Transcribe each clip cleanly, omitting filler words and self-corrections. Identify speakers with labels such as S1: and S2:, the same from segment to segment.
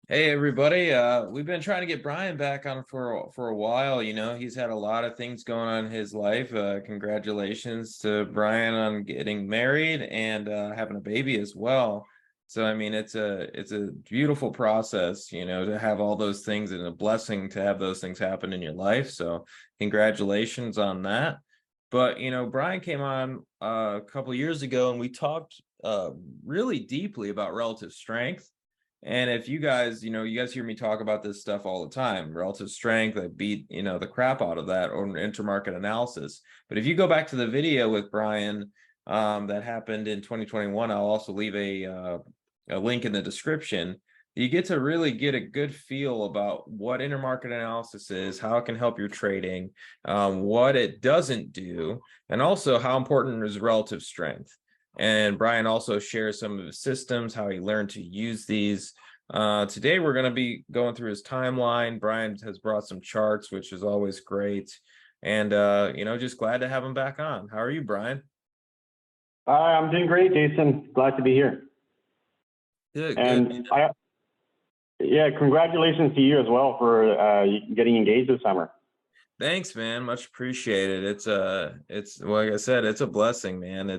S1: Hey everybody, we've been trying to get Brian back on for a while. He's had a lot of things going on in his life. Congratulations to Brian on getting married and having a baby as well. So I mean, it's a beautiful process, to have all those things and a blessing to have those things happen in your life. So congratulations on that. But Brian came on a couple years ago and we talked really deeply about relative strength. And if you guys hear me talk about this stuff all the time, relative strength, I beat, the crap out of that or intermarket analysis. But if you go back to the video with Brian that happened in 2021, I'll also leave a link in the description. You get to really get a good feel about what intermarket analysis is, how it can help your trading, what it doesn't do, and also how important is relative strength. And Brian also shares some of his systems, how he learned to use these. Today, we're going to be going through his timeline. Brian has brought some charts, which is always great. And, just glad to have him back on. How are you, Brian?
S2: I'm doing great, Jason. Glad to be here.
S1: Good, good.
S2: And yeah, congratulations to you as well for getting engaged this summer.
S1: Thanks, man. Much appreciated. It's like I said, it's a blessing, man.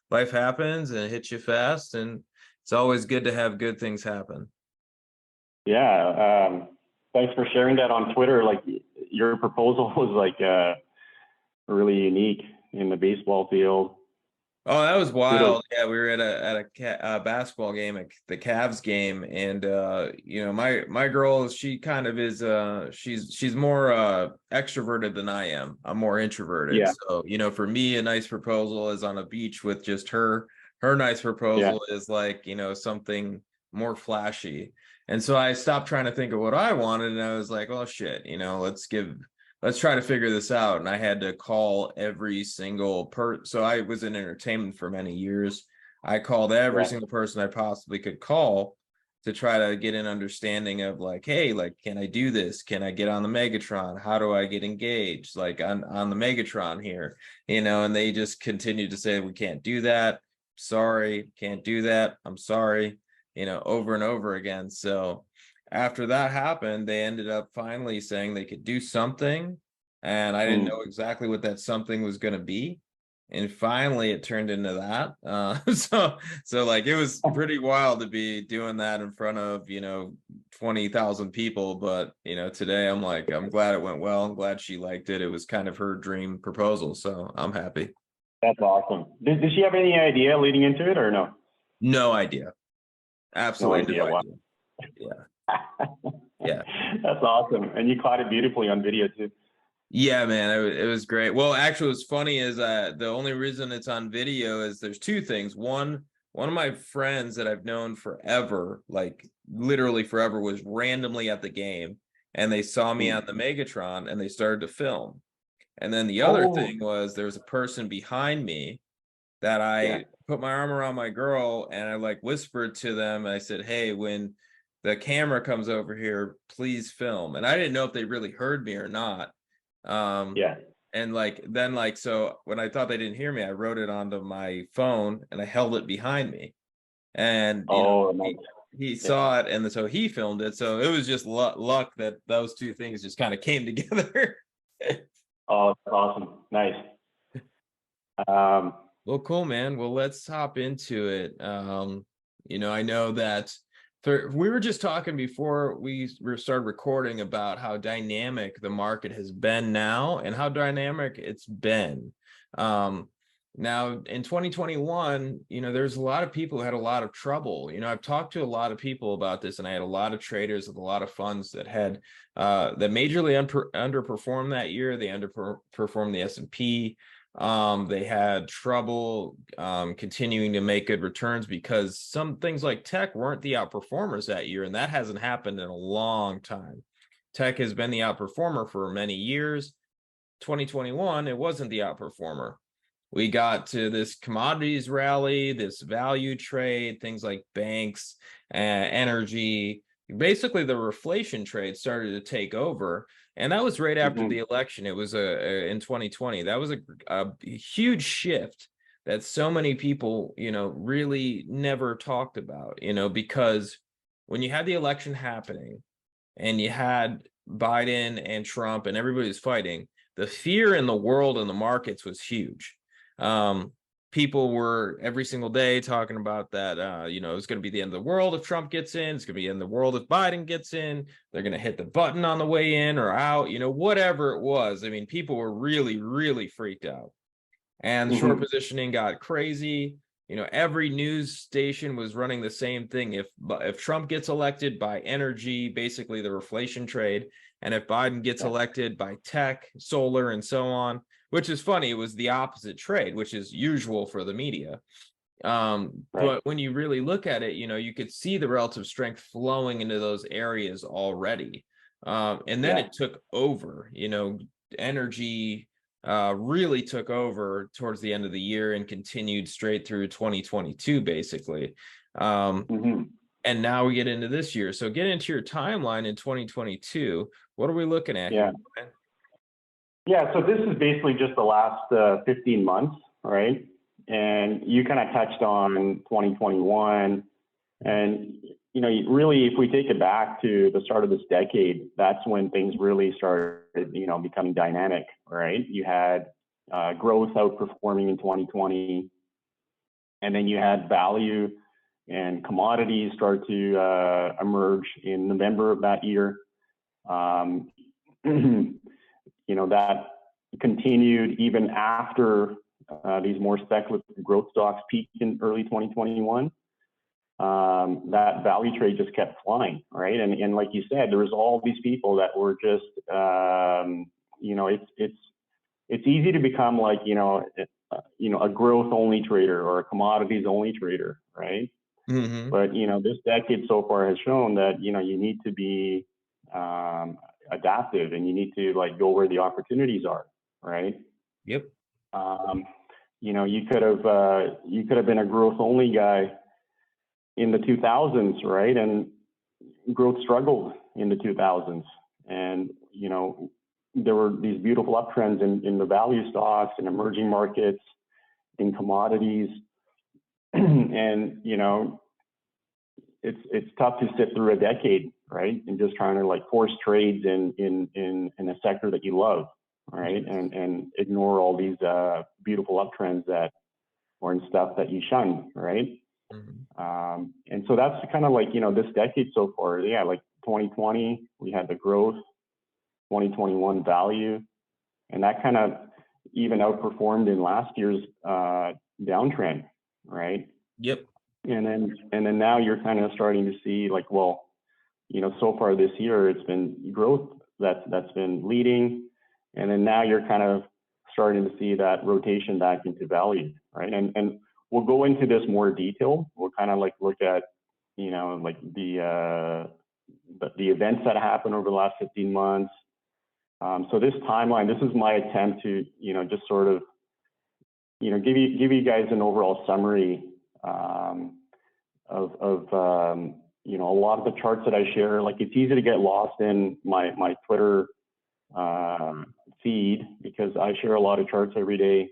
S1: Life happens and it hits you fast, and it's always good to have good things happen.
S2: Yeah, thanks for sharing that on Twitter. Like your proposal was like really unique in the baseball field.
S1: Oh, that was
S2: Kudos.
S1: wild. Yeah, we were at a basketball game, at the Cavs game, and my girl, she kind of is she's more extroverted than I am. I'm more introverted.
S2: Yeah,
S1: So, for me, a nice proposal is on a beach with just her. Her nice
S2: yeah,
S1: proposal is like, something more flashy. And so I stopped trying to think of what I wanted, and I was like, oh shit, let's try to figure this out. And I had to call every single so I was in entertainment for many years. I called every
S2: yeah,
S1: single person I possibly could call to try to get an understanding of like, hey, like, can I do this? Can I get on the Megatron? How do I get engaged? Like on the Megatron here, and they just continued to say, we can't do that. Sorry, can't do that. I'm sorry, over and over again. So after that happened, they ended up finally saying they could do something, and I didn't
S2: mm,
S1: know exactly what that something was going to be. And finally, it turned into that. So like it was pretty wild to be doing that in front of 20,000 people. But today I'm like, I'm glad it went well. I'm glad she liked it. It was kind of her dream proposal, so I'm happy.
S2: that's awesome. Did she have any idea leading into it or no?
S1: No idea,
S2: No
S1: absolutely no
S2: idea. Wow.
S1: idea. Yeah, yeah.
S2: That's awesome. And you caught it beautifully on video too.
S1: Yeah, man, it was great. Well, actually, what's funny is the only reason it's on video is there's two things. One of my friends that I've known forever, like literally forever, was randomly at the game, and they saw me on
S2: Mm.
S1: the Megatron and they started to film. And then the other
S2: Oh,
S1: thing was there was a person behind me that
S2: yeah.
S1: I put my arm around my girl and I like whispered to them. I said, "Hey, when the camera comes over here, please film." And I didn't know if they really heard me or not. Um,
S2: Yeah.
S1: and like then like so when I thought they didn't hear me, I wrote it onto my phone and I held it behind me. And
S2: Oh, nice.
S1: he
S2: Yeah.
S1: saw it, and so he filmed it. So it was just luck that those two things just kind of came together.
S2: Oh, that's awesome. Nice. Um,
S1: Well, cool, man. Well, let's hop into it. I know that we were just talking before we started recording about how dynamic the market has been now and how dynamic it's been. Um, Now in 2021, there's a lot of people who had a lot of trouble. I've talked to a lot of people about this, and I had a lot of traders with a lot of funds that had that majorly underperformed that year. They underperformed the S&P. They had trouble continuing to make good returns because some things like tech weren't the outperformers that year, and that hasn't happened in a long time. Tech has been the outperformer for many years. 2021, it wasn't the outperformer. We got to this commodities rally, this value trade, things like banks, energy. Basically, the reflation trade started to take over, and that was right after the
S2: mhm.
S1: election. It was in 2020. That was a huge shift that so many people, really never talked about, because when you had the election happening and you had Biden and Trump and everybody was fighting, the fear in the world and the markets was huge. People were every single day talking about that, it's going to be the end of the world if Trump gets in. It's going to be the end of the world if Biden gets in. They're going to hit the button on the way in or out, whatever it was. I mean, people were really, really freaked out. And short positioning got crazy. Every news station was running the same thing. If Trump gets elected, by energy, basically the reflation trade, and if Biden gets elected, by tech, solar, and so on, which is funny. It was the opposite trade, which is usual for the media. But when you really look at it, you could see the relative strength flowing into those areas already. And then it took over, energy really took over towards the end of the year and continued straight through 2022, basically. And now we get into this year. So get into your timeline in 2022. What are we looking at here?
S2: Yeah, so this is basically just the last 15 months, right? And you kind of touched on 2021. And, really, if we take it back to the start of this decade, that's when things really started, becoming dynamic, right? You had growth outperforming in 2020, and then you had value and commodities start to emerge in November of that year. That continued even after these more speculative growth stocks peaked in early 2021. That value trade just kept flying, right? And like you said, there was all these people that were just, it's easy to become like, a growth only trader or a commodities only trader, right? But this decade so far has shown that you need to be adaptive, and you need to like go where the opportunities are, right?
S1: Yep.
S2: You could have been a growth only guy in the 2000s, right? And growth struggled in the 2000s, and there were these beautiful uptrends in the value stocks and emerging markets, in commodities, and it's tough to sit through a decade, right? And just trying to like force trades in a sector that you love, right? And ignore all these beautiful uptrends or in stuff that you shun, right? And so that's kind of like, this decade so far. Yeah, like 2020, we had the growth, 2021 value, and that kind of even outperformed in last year's downtrend, right?
S1: Yep.
S2: And then now you're kind of starting to see like, well, so far this year it's been growth that's been leading, and then now you're kind of starting to see that rotation back into value, right? And we'll go into this more detail. We'll kind of like look at like the events that happened over the last 15 months. So this timeline, this is my attempt to just sort of give you guys an overall summary of a lot of the charts that I share. Like, it's easy to get lost in my Twitter feed, because I share a lot of charts every day.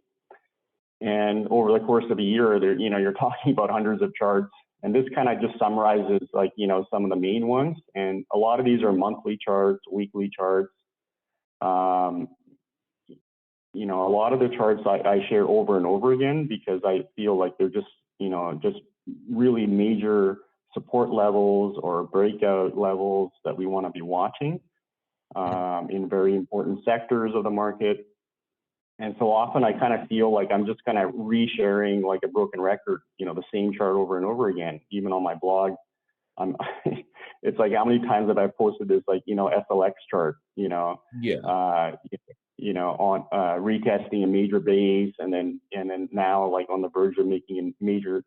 S2: And over the course of a year, you're talking about hundreds of charts. And this kind of just summarizes like, some of the main ones. And a lot of these are monthly charts, weekly charts. A lot of the charts I share over and over again, because I feel like they're just, just really major support levels or breakout levels that we want to be watching in very important sectors of the market. And so often I kind of feel like I'm just kind of resharing like a broken record, the same chart over and over again. Even on my blog, it's like, how many times have I posted this, like, SLX chart, on retesting a major base, and then now like on the verge of making a major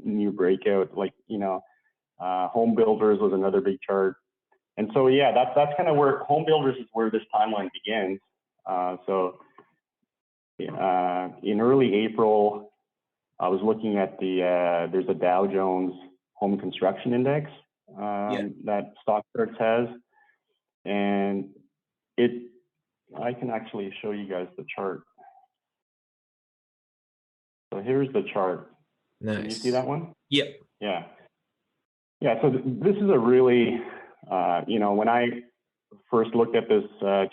S2: new breakout, like, home builders was another big chart. And so, yeah, that's kind of where home builders is where this timeline begins. In early April, I was looking at there's a Dow Jones Home Construction Index that StockCharts has, and I can actually show you guys the chart. So here's the chart.
S1: Nice.
S2: Can you see that one?
S1: Yep.
S2: Yeah. Yeah, so this is a really, when I first looked at this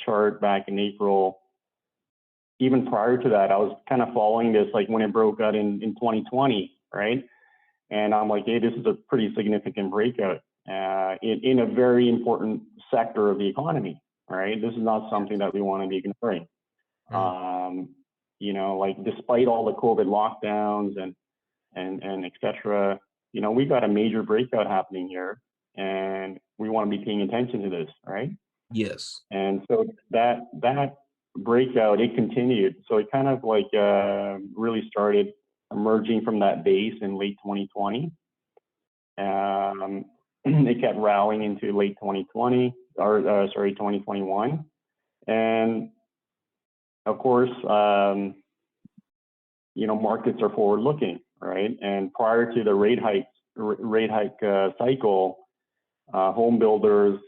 S2: chart back in April, even prior to that, I was kind of following this like when it broke out in 2020, right? And I'm like, hey, this is a pretty significant breakout in a very important sector of the economy, right? This is not something that we want to be ignoring.
S1: Mm.
S2: Like despite all the COVID lockdowns and et cetera, we got a major breakout happening here, and we want to be paying attention to this, right?
S3: Yes.
S2: And so that breakout, it continued. So it kind of like really started emerging from that base in late 2020. It kept rallying into late 2020, or 2021. And of course, markets are forward looking, right? And prior to the rate hike cycle, home builders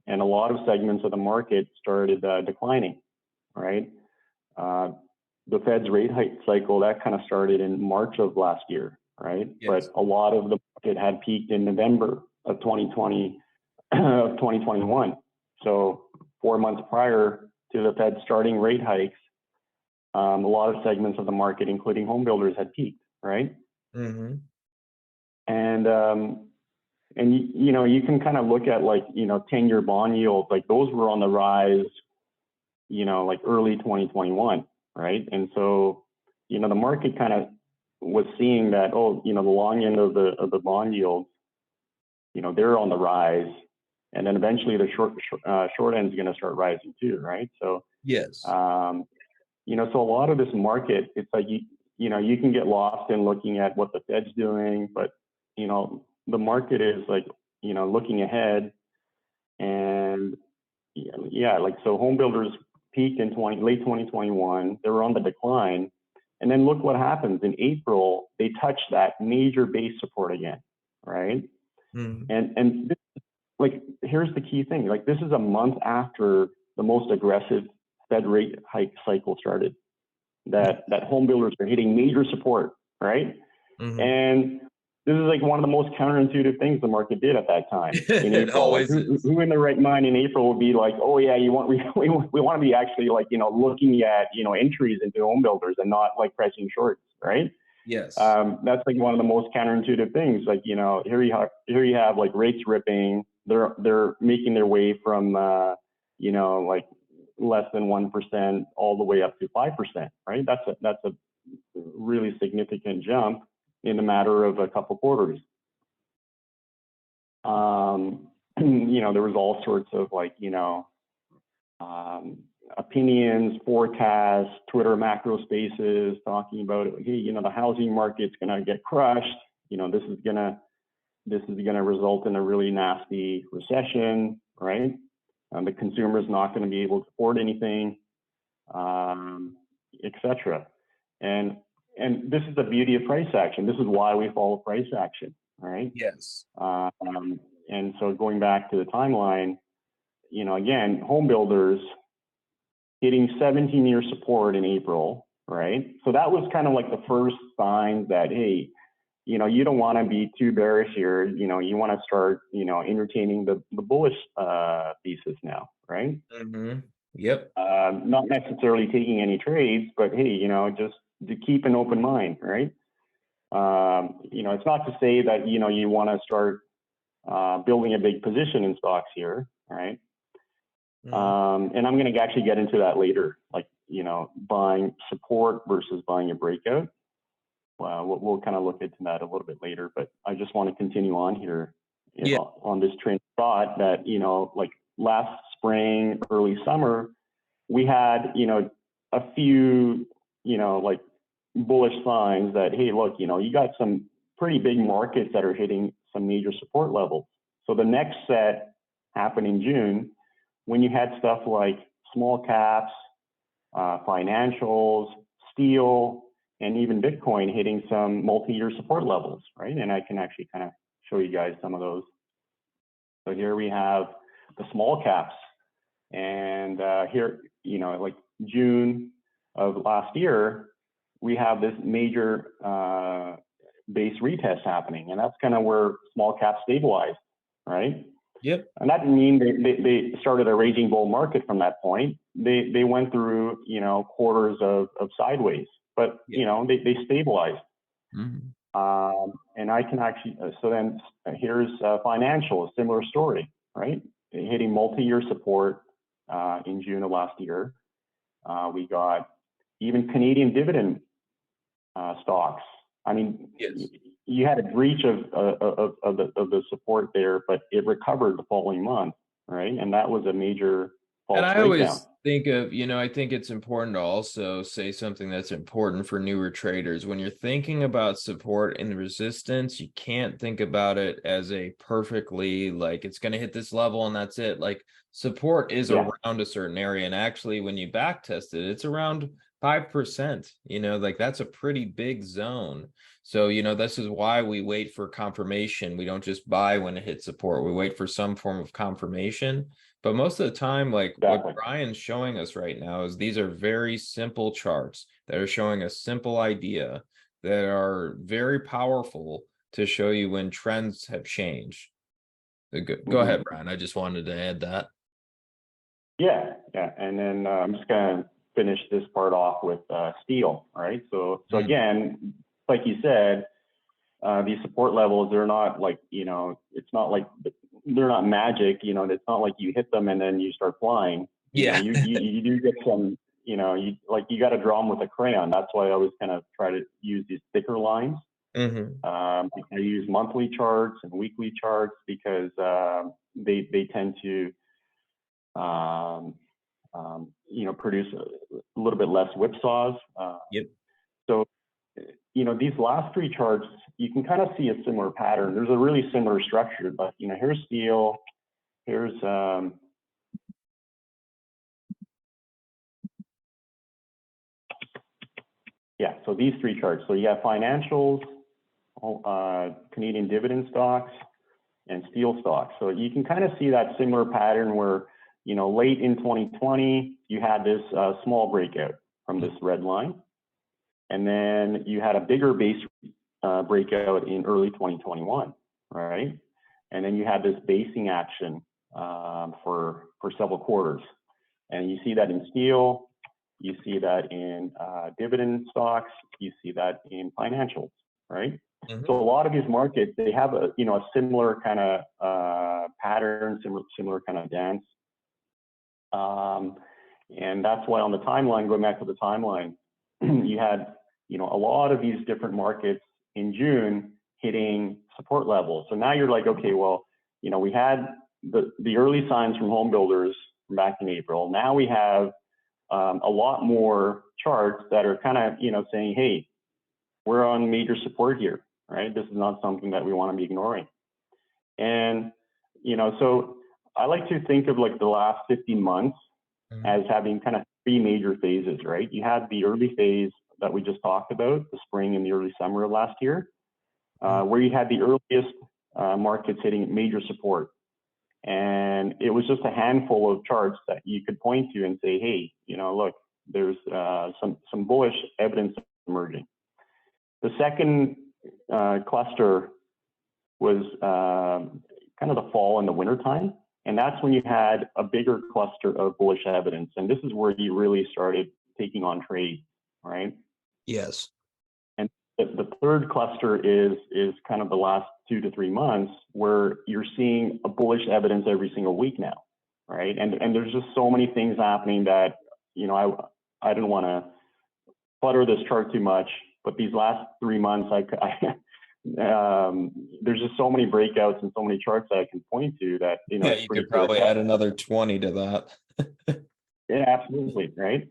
S2: and a lot of segments of the market started declining, right? The Fed's rate hike cycle, that kind of started in March of last year, right?
S3: Yes.
S2: But a lot of the market had peaked in November of 2020, of 2021. So 4 months prior to the Fed starting rate hikes, a lot of segments of the market, including home builders, had peaked, right?
S1: Mm-hmm.
S2: And you can kind of look at 10-year bond yields, like those were on the rise, like early 2021, right? And so, the market kind of was seeing that, the long end of the bond yields, they're on the rise, and then eventually the short end is going to start rising too, right? So
S3: Yes.
S2: so a lot of this market, it's like you can get lost in looking at what the Fed's doing, but the market is looking ahead, and so home builders peaked in late 2021. They were on the decline, and then look what happens in April. They touched that major base support again, right?
S3: Mm-hmm.
S2: And this, here's the key thing. This is a month after the most aggressive Fed rate hike cycle started. That home builders are hitting major support, right?
S3: Mm-hmm.
S2: And this is one of the most counterintuitive things the market did at that time in
S3: It
S2: April.
S3: always is.
S2: Who in their right mind in April would be like, oh yeah, we want to be actually looking at entries into home builders and not pressing shorts, right?
S3: Yes.
S2: That's one of the most counterintuitive things. Here you have rates ripping. They're making their way from less than 1% all the way up to 5%, right? That's a really significant jump in a matter of a couple quarters. There was all sorts of opinions, forecasts, Twitter macro spaces talking about, hey, the housing market's gonna get crushed. This is gonna result in a really nasty recession, right? The consumer's not going to be able to afford anything, etc. And this is the beauty of price action. This is why we follow price action, right?
S3: Yes.
S2: And so going back to the timeline, again, home builders hitting 17-year support in April, right? So that was kind of the first sign that, hey, you don't want to be too bearish here. You want to start, entertaining the bullish thesis now, right?
S1: Mm-hmm. Yep.
S2: Not necessarily taking any trades, but hey, just to keep an open mind, right? It's not to say that you want to start building a big position in stocks here, right?
S1: Mm-hmm.
S2: And I'm going to actually get into that later, buying support versus buying a breakout. We'll kind of look into that a little bit later, but I just want to continue on here on this train of thought that, last spring, early summer, we had, a few, bullish signs that, hey, look, you got some pretty big markets that are hitting some major support levels. So the next set happened in June when you had stuff like small caps, financials, steel, and even Bitcoin hitting some multi-year support levels, right? And I can actually kind of show you guys some of those. So here we have the small caps, and here, June of last year, we have this major base retest happening, and that's kind of where small cap stabilized, right?
S1: Yep.
S2: And that didn't mean they started a raging bull market from that point. They went through, quarters of sideways, but they stabilized.
S1: Mm-hmm.
S2: And I can actually, so then here's financial, a similar story, right? Hitting multi-year support in June of last year. We got even Canadian dividend stocks. I mean,
S1: Yes.
S2: you had a breach of the support there, but it recovered the following month, right? And that was a major false
S1: And I
S2: breakdown.
S1: always think of, I think it's important to also say something that's important for newer traders. When you're thinking about support and resistance, you can't think about it as a perfectly, like, it's going to hit this level and that's it. Like, support is around a certain area. And actually, when you back test it, it's around 5%, like that's a pretty big zone. So, this is why we wait for confirmation. We don't just buy when it hits support. We wait for some form of confirmation. But most of the time, like what Brian's showing us right now is these are very simple charts that are showing a simple idea that are very powerful to show you when trends have changed. Go ahead, Brian. I just wanted to add that.
S2: Yeah. And then I'm just going to finish this part off with steel, right? So again, like you said, these support levels, they're not like, it's not like they're not magic, it's not like you hit them and then you start flying. You do get some, you got to draw them with a crayon. That's why I always kind of try to use these thicker lines. I use monthly charts and weekly charts because they tend to, produce a little bit less whipsaws. So, these last three charts, you can kind of see a similar pattern. There's a really similar structure, but, here's steel, here's, so these three charts. So you have financials, Canadian dividend stocks, and steel stocks. So you can kind of see that similar pattern where, late in 2020, you had this small breakout from this red line. And then you had a bigger base breakout in early 2021, right? And then you had this basing action for several quarters. And you see that in steel, you see that in dividend stocks, you see that in financials, right? So a lot of these markets, they have a similar kind of pattern, similar kind of dance. And that's why on the timeline, going back to the timeline, you had a lot of these different markets in June hitting support levels. So now you're like, okay, well, we had the early signs from home builders back in April. Now we have a lot more charts that are kind of saying, hey, we're on major support here, right? This is not something that we want to be ignoring. And so I like to think of like the last 15 months as having kind of three major phases, right? You had the early phase that we just talked about, the spring and the early summer of last year, where you had the earliest markets hitting major support. And it was just a handful of charts that you could point to and say, hey, look, there's some bullish evidence emerging. The second cluster was kind of the fall and the winter time. And that's when you had a bigger cluster of bullish evidence. And this is where you really started taking on trades, right?
S1: Yes.
S2: And the third cluster is kind of the last 2 to 3 months where you're seeing a bullish evidence every single week now, right? And there's just so many things happening that, I didn't want to clutter this chart too much, but these last 3 months, there's just so many breakouts and so many charts that I can point to that,
S1: you could probably add another 20 to that.
S2: Yeah, absolutely. Right.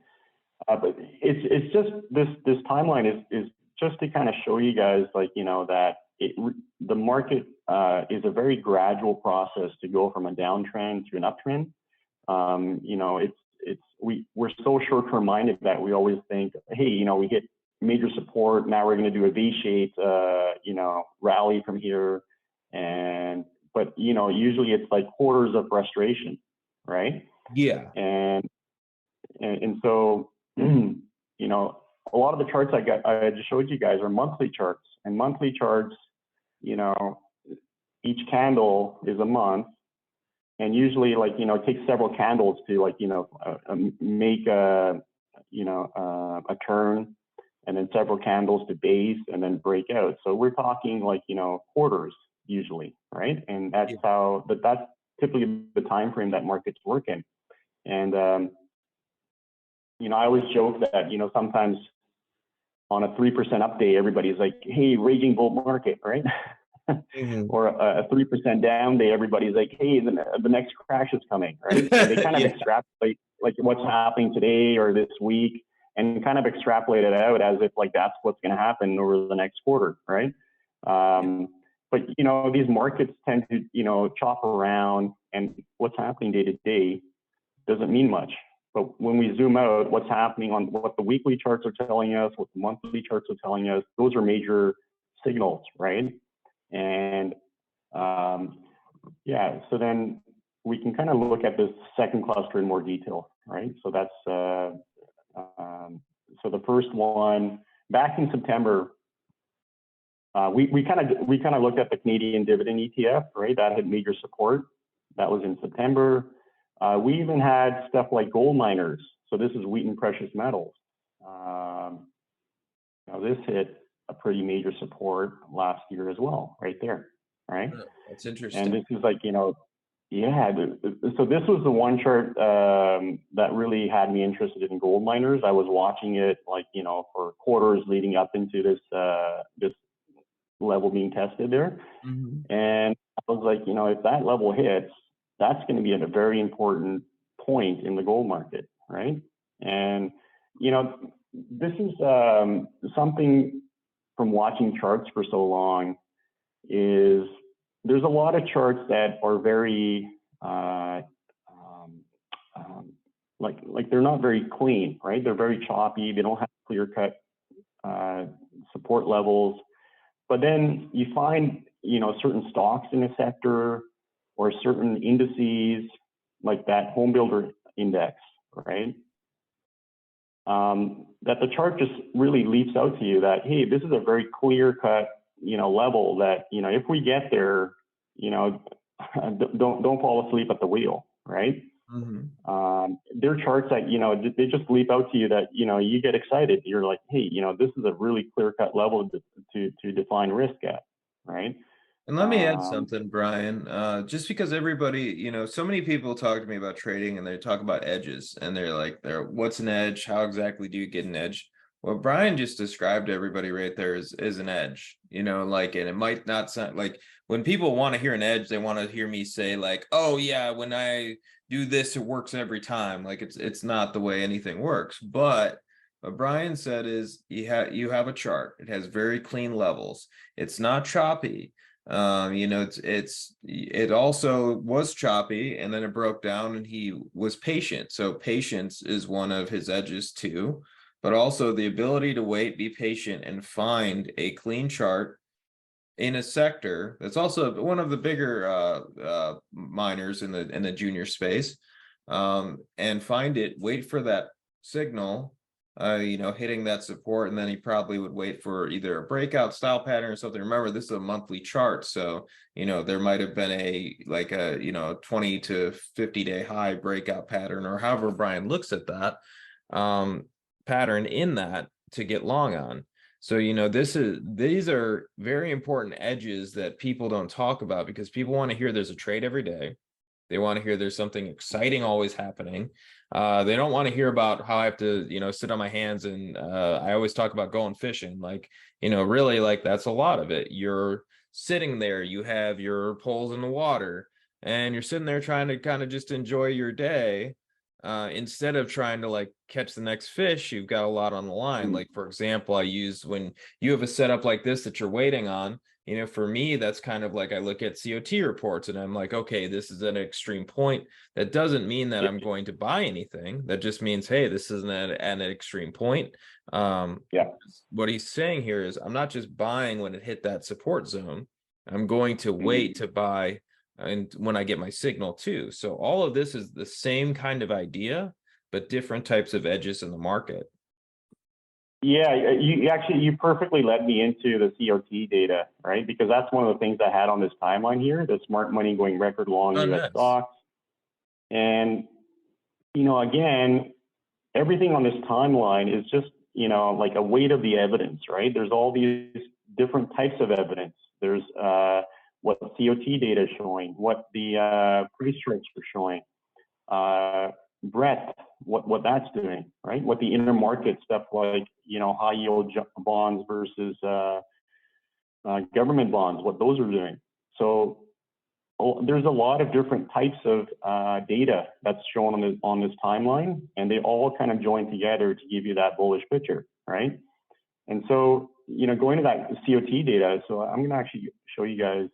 S2: But it's just this timeline is just to kind of show you guys, like, that the market is a very gradual process to go from a downtrend to an uptrend. We're so short-term minded that we always think, hey, we hit major support, now we're going to do a V-shaped, rally from here. But usually it's like quarters of frustration, right?
S1: Yeah.
S2: And so, a lot of the charts I just showed you guys are monthly charts, and monthly charts, you know, each candle is a month, and usually, like, you know, it takes several candles to, like, you know, make a, you know, a turn, and then several candles to base and then break out. So we're talking, like, you know, quarters usually, right? And that's how, but that's typically the time frame that markets work in. And you know, I always joke that, you know, sometimes on a 3% up day, everybody's like, hey, raging bull market, right? Or a 3% down day, everybody's like, hey, the next crash is coming, right? So they kind of extrapolate like what's happening today or this week, and kind of extrapolate it out as if like that's what's going to happen over the next quarter, right? But you know, these markets tend to, you know, chop around, and what's happening day to day doesn't mean much. But when we zoom out, what's happening on what the weekly charts are telling us, what the monthly charts are telling us, those are major signals, right? And yeah, so then we can kind of look at this second cluster in more detail, right? So that's so the first one back in September, we kind of looked at the Canadian dividend ETF, right? That had major support. That was in September. We even had stuff like gold miners. So this is Wheaton Precious Metals. Now this hit a pretty major support last year as well, right there, right?
S1: That's interesting.
S2: And this is like, you know, yeah. So this was the one chart that really had me interested in gold miners. I was watching it, like, you know, for quarters leading up into this this level being tested there. And I was like, you know, if that level hits, that's going to be at a very important point in the gold market, right? And, you know, this is something from watching charts for so long, is there's a lot of charts that are very, like they're not very clean, right? They're very choppy. They don't have clear-cut support levels. But then you find, you know, certain stocks in a sector or certain indices, like that home builder index, right? That the chart just really leaps out to you that, hey, this is a very clear-cut, you know, level that, you know, if we get there, you know, don't fall asleep at the wheel, right? There are charts that, you know, they just leap out to you that, you know, you get excited. You're like, hey, you know, this is a really clear-cut level to define risk at, right?
S1: And let me add something, Brian. Just because everybody, you know, so many people talk to me about trading and they talk about edges, and they're like, what's an edge? How exactly do you get an edge? What Brian just described to everybody right there is an edge, you know, like, and it might not sound like, when people want to hear an edge, they want to hear me say like, oh yeah, when I do this, it works every time. Like it's not the way anything works. But what Brian said is you have a chart. It has very clean levels. It's not choppy. You know, it also was choppy, and then it broke down, and he was patient. So patience is one of his edges too, but also the ability to wait, be patient, and find a clean chart in a sector that's also one of the bigger miners in the junior space, and find it, wait for that signal, you know, hitting that support, and then he probably would wait for either a breakout style pattern or something. Remember, this is a monthly chart, so, you know, there might have been a 20 to 50 day high breakout pattern, or however Brian looks at that pattern in that to get long on. So, you know, these are very important edges that people don't talk about, because people want to hear there's a trade every day. They want to hear there's something exciting always happening. They don't want to hear about how I have to, you know, sit on my hands, and I always talk about going fishing. Like, you know, really, like, that's a lot of it. You're sitting there, you have your poles in the water, and you're sitting there trying to kind of just enjoy your day. Instead of trying to like catch the next fish, you've got a lot on the line. Like, for example, I use, when you have a setup like this that you're waiting on, you know, for me, that's kind of like, I look at COT reports and I'm like, okay, this is an extreme point. That doesn't mean that I'm going to buy anything. That just means, hey, this is an extreme point. What he's saying here is, I'm not just buying when it hit that support zone. I'm going to wait to buy and when I get my signal too. So all of this is the same kind of idea, but different types of edges in the market.
S2: Yeah, you perfectly led me into the COT data, right? Because that's one of the things I had on this timeline here, the smart money going record long
S1: Oh,
S2: US
S1: nice.
S2: stocks. And, again, everything on this timeline is just, like a weight of the evidence, right? There's all these different types of evidence. There's what the COT data is showing, what the pre-strikes are showing, breadth, what that's doing, right? What the intermarket stuff like, high yield bonds versus government bonds, what those are doing. So there's a lot of different types of data that's shown on this timeline, and they all kind of join together to give you that bullish picture, right? And so, going to that COT data, so I'm going to actually show you guys,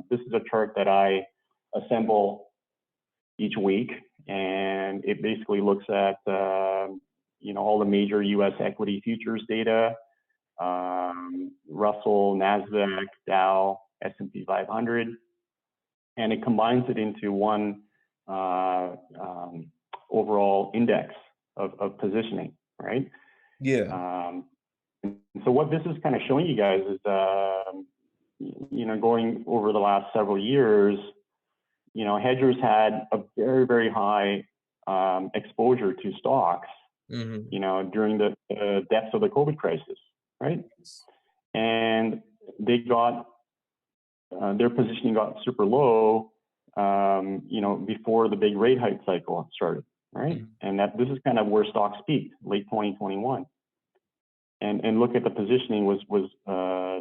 S2: this is a chart that I assemble each week, and it basically looks at, all the major US equity futures data, Russell, NASDAQ, Dow, S&P 500, and it combines it into one overall index of positioning, right?
S1: Yeah.
S2: So what this is kind of showing you guys is, going over the last several years, hedgers had a very, very high exposure to stocks, during the depths of the COVID crisis, right? And they got, their positioning got super low, before the big rate hike cycle started, right? And this is kind of where stocks peaked, late 2021. And look at the positioning was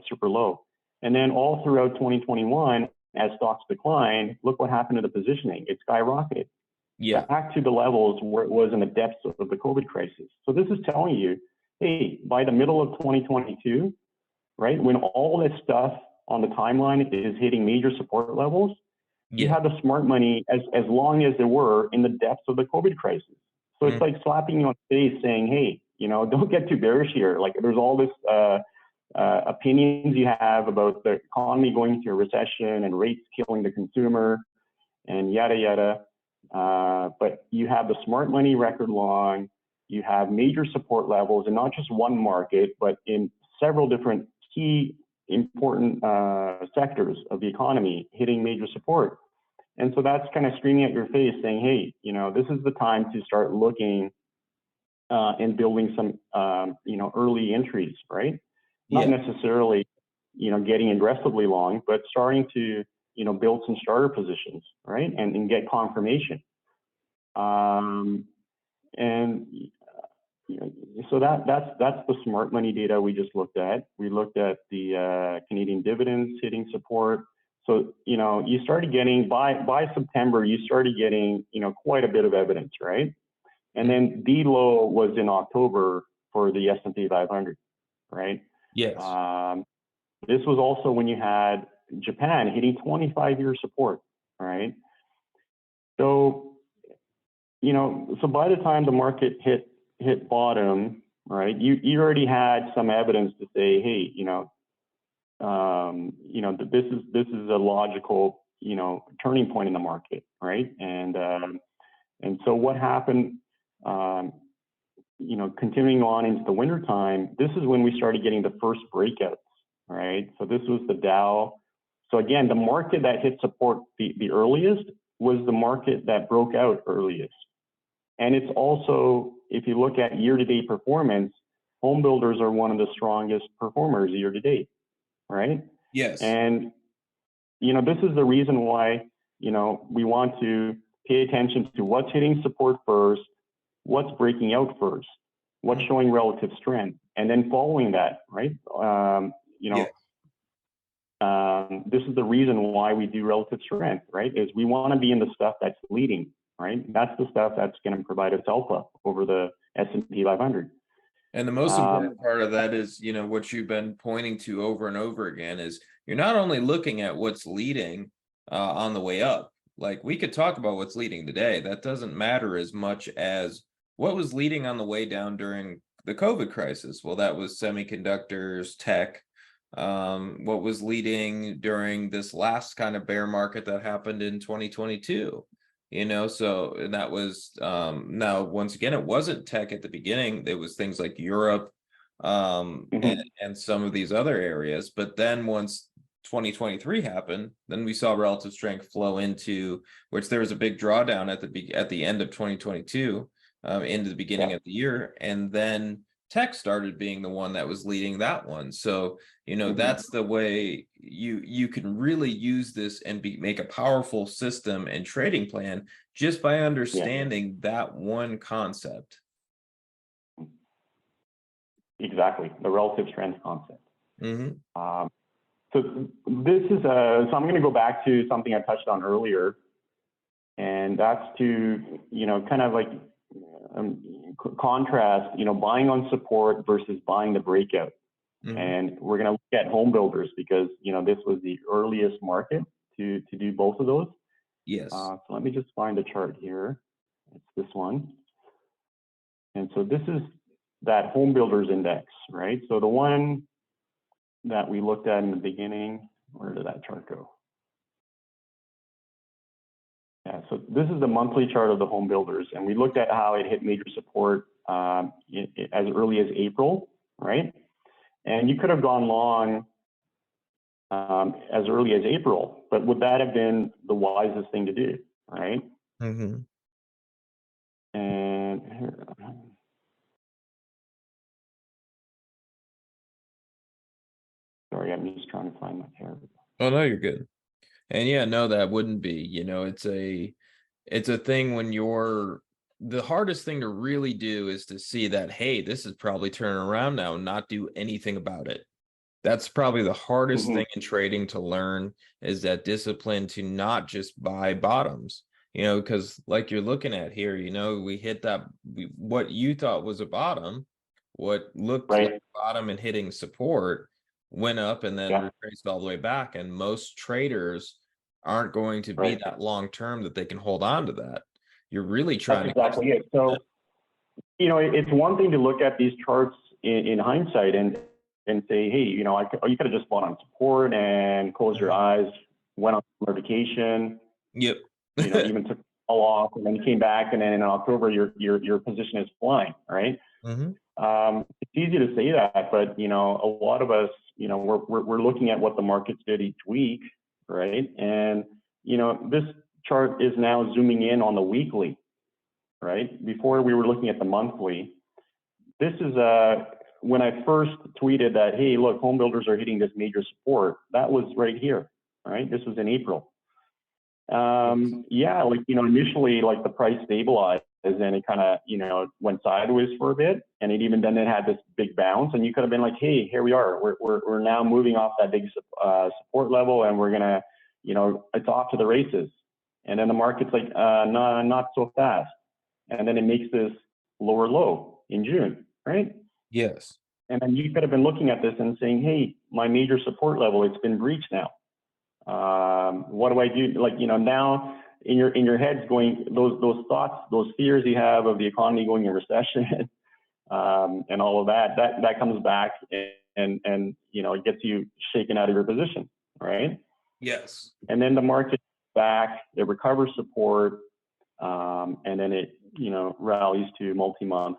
S2: super low. And then all throughout 2021, as stocks declined, look what happened to the positioning. It skyrocketed back to the levels where it was in the depths of the COVID crisis. So this is telling you, hey, by the middle of 2022, right, when all this stuff on the timeline is hitting major support levels, you have the smart money as long as there were in the depths of the COVID crisis. So it's like slapping you on the face saying, hey, don't get too bearish here. Like there's all this opinions you have about the economy going into a recession and rates killing the consumer and yada, yada. But you have the smart money record long, you have major support levels in not just one market, but in several different key important sectors of the economy hitting major support. And so that's kind of screaming at your face saying, hey, this is the time to start looking and building some, early entries, right? Not necessarily, getting aggressively long, but starting to, build some starter positions, right? And get confirmation. So that's the smart money data we just looked at. We looked at the Canadian dividends hitting support. So, you started getting, by September, you started getting, quite a bit of evidence, right? And then the low was in October for the S&P 500, right?
S1: Yes.
S2: This was also when you had Japan hitting 25-year support, right? So, so by the time the market hit bottom, right, you already had some evidence to say, hey, this is a logical, turning point in the market, right? And so what happened, continuing on into the winter time, this is when we started getting the first breakouts, right? So this was the Dow. So again, the market that hit support the earliest was the market that broke out earliest. And it's also, if you look at year-to-date performance, home builders are one of the strongest performers year-to-date, right?
S1: Yes.
S2: And, this is the reason why, we want to pay attention to what's hitting support first, what's breaking out first, what's showing relative strength, and then following that, right? This is the reason why we do relative strength, right? Is we want to be in the stuff that's leading, right? That's the stuff that's going to provide us alpha over the S&P 500.
S1: And the most important part of that is, what you've been pointing to over and over again is you're not only looking at what's leading on the way up. Like we could talk about what's leading today. That doesn't matter as much as what was leading on the way down during the COVID crisis. Well, that was semiconductors, tech. What was leading during this last kind of bear market that happened in 2022. So that was now once again, it wasn't tech at the beginning. It was things like Europe,
S2: Mhm.
S1: and some of these other areas. But then once 2023 happened, then we saw relative strength flow into which there was a big drawdown at the end of 2022, into the beginning
S2: Yeah.
S1: of the year, and then tech started being the one that was leading that one. So
S2: Mhm.
S1: that's the way you can really use this and make a powerful system and trading plan just by
S2: Yeah.
S1: understanding that one concept.
S2: Exactly. The relative strength concept.
S1: Hmm.
S2: Um, so this is so I'm going to go back to something I touched on earlier, and that's to kind of like um, contrast buying on support versus buying the breakout.
S1: Hmm.
S2: And we're going to look at home builders because this was the earliest market to do both of those.
S1: Yes.
S2: So let me just find the chart here. It's this one. And so this is that home builders index, right? So the one that we looked at in the beginning, where did that chart go? Yeah, so this is the monthly chart of the home builders, and we looked at how it hit major support as early as April, right? And you could have gone long as early as April, but would that have been the wisest thing to do, right?
S1: Hmm.
S2: And here, sorry, I'm just trying to find my chart.
S1: Oh no, you're good. And yeah, no, that wouldn't be. It's a thing when you're the hardest thing to really do is to see that, hey, this is probably turning around now and not do anything about it. That's probably the hardest
S2: Mm-hmm.
S1: thing in trading to learn is that discipline to not just buy bottoms, because like you're looking at here, we hit what you thought was a bottom, what looked like
S2: Right.
S1: bottom and hitting support went up and then
S2: Yeah.
S1: retraced all the way back. And most traders aren't going to be
S2: Right.
S1: that long term that they can hold on to that. You're really
S2: That's
S1: trying to get
S2: exactly it. So it's one thing to look at these charts in hindsight and say, hey, you could have just bought on support and closed your
S1: Mhm.
S2: eyes, went on summer vacation,
S1: Yep.
S2: even took all off, and then you came back, and then in October your position is flying, right?
S1: Hmm.
S2: It's easy to say that, but a lot of us, we're looking at what the markets did each week, right? And this chart is now zooming in on the weekly, right? Before we were looking at the monthly. This is when I first tweeted that, hey, look, home builders are hitting this major support. That was right here, right? This was in April.
S1: Yes.
S2: Yeah, like initially, like the price stabilized, and then it kind of went sideways for a bit, and then it had this big bounce, and you could have been like, hey, here we are. We're now moving off that big support level, and we're gonna, it's off to the races. And then the market's like, no, not so fast. And then it makes this lower low in June, right?
S1: Yes.
S2: And then you could have been looking at this and saying, hey, my major support level, it's been breached now. What do I do? Like, now in your head's going, those thoughts, those fears you have of the economy going in recession, and all of that comes back and it gets you shaken out of your position, right?
S1: Yes.
S2: And then the market back, it recovers support, and then it, rallies to multi-month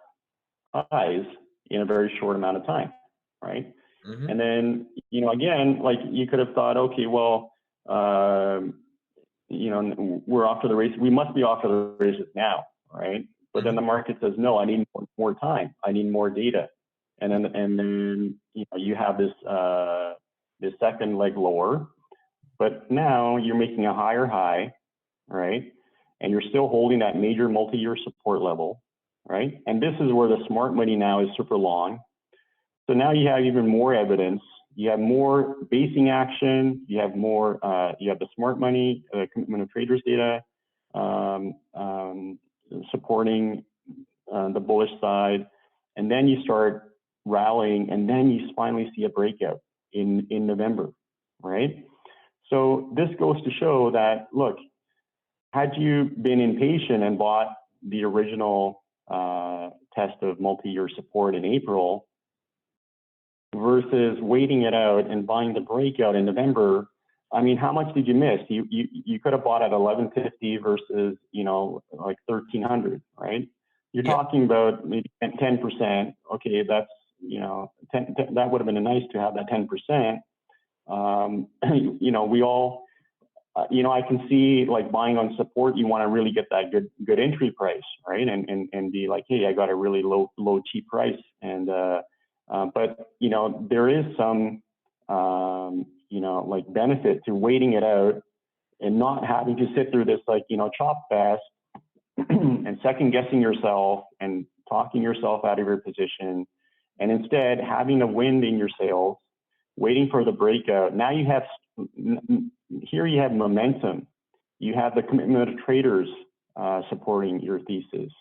S2: highs in a very short amount of time, right?
S1: Hmm.
S2: And then, again, like you could have thought, okay, well, we're off to the race. We must be off to the races now, right? But then the
S1: Hmm.
S2: market says, no, I need more time. I need more data. And then you have this second leg lower, but now you're making a higher high, right? And you're still holding that major multi-year support level, right? And this is where the smart money now is super long. So now you have even more evidence. You have more basing action. You have more. You have the smart money, commitment of traders data, um, um, supporting the bullish side, and then you start rallying, and then you finally see a breakout in November, right? So this goes to show that look, had you been impatient and bought the original test of multi-year support in April versus waiting it out and buying the breakout in November, I mean, how much did you miss? You could have bought at 1150 versus like 1300, right? You're
S1: Yeah.
S2: talking about maybe 10%. Okay, that would have been nice to have that 10%. We all, I can see like buying on support, you want to really get that good entry price, right? And be like, hey, I got a really low cheap price. And but there is some like benefit to waiting it out and not having to sit through this chop fast and second guessing yourself and talking yourself out of your position, and instead having the wind in your sails, waiting for the breakout. Now you have momentum. You have the commitment of traders supporting your thesis.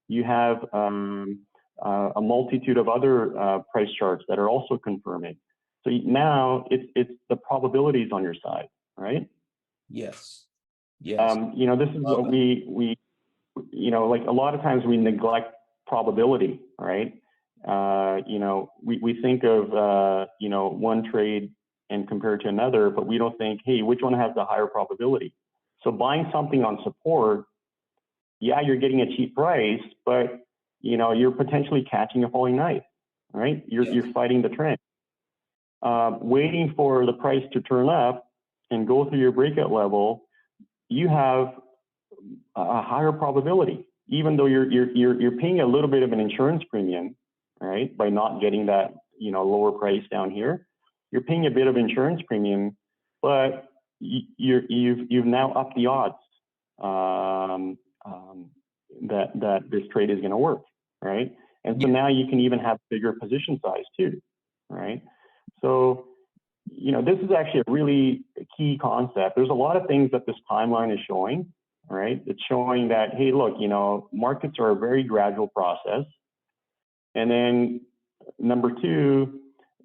S2: You have a multitude of other price charts that are also confirming. So now it's the probabilities on your side, right?
S1: Yes. Yes.
S2: This is what we like a lot of times we neglect probability, right? We think of one trade and compare it to another, but we don't think, hey, which one has the higher probability? So buying something on support, yeah, you're getting a cheap price, but you're potentially catching a falling knife, right? You're fighting the trend. Waiting for the price to turn up and go through your breakout level, you have a higher probability, even though you're paying a little bit of an insurance premium, right? By not getting that lower price down here, you're paying a bit of insurance premium, but you've now upped the odds that this trade is going to work, right? And so now you can even have bigger position size too, right? So this is actually a really key concept. There's a lot of things that this timeline is showing, right? It's showing that, hey, look, markets are a very gradual process. And then number two,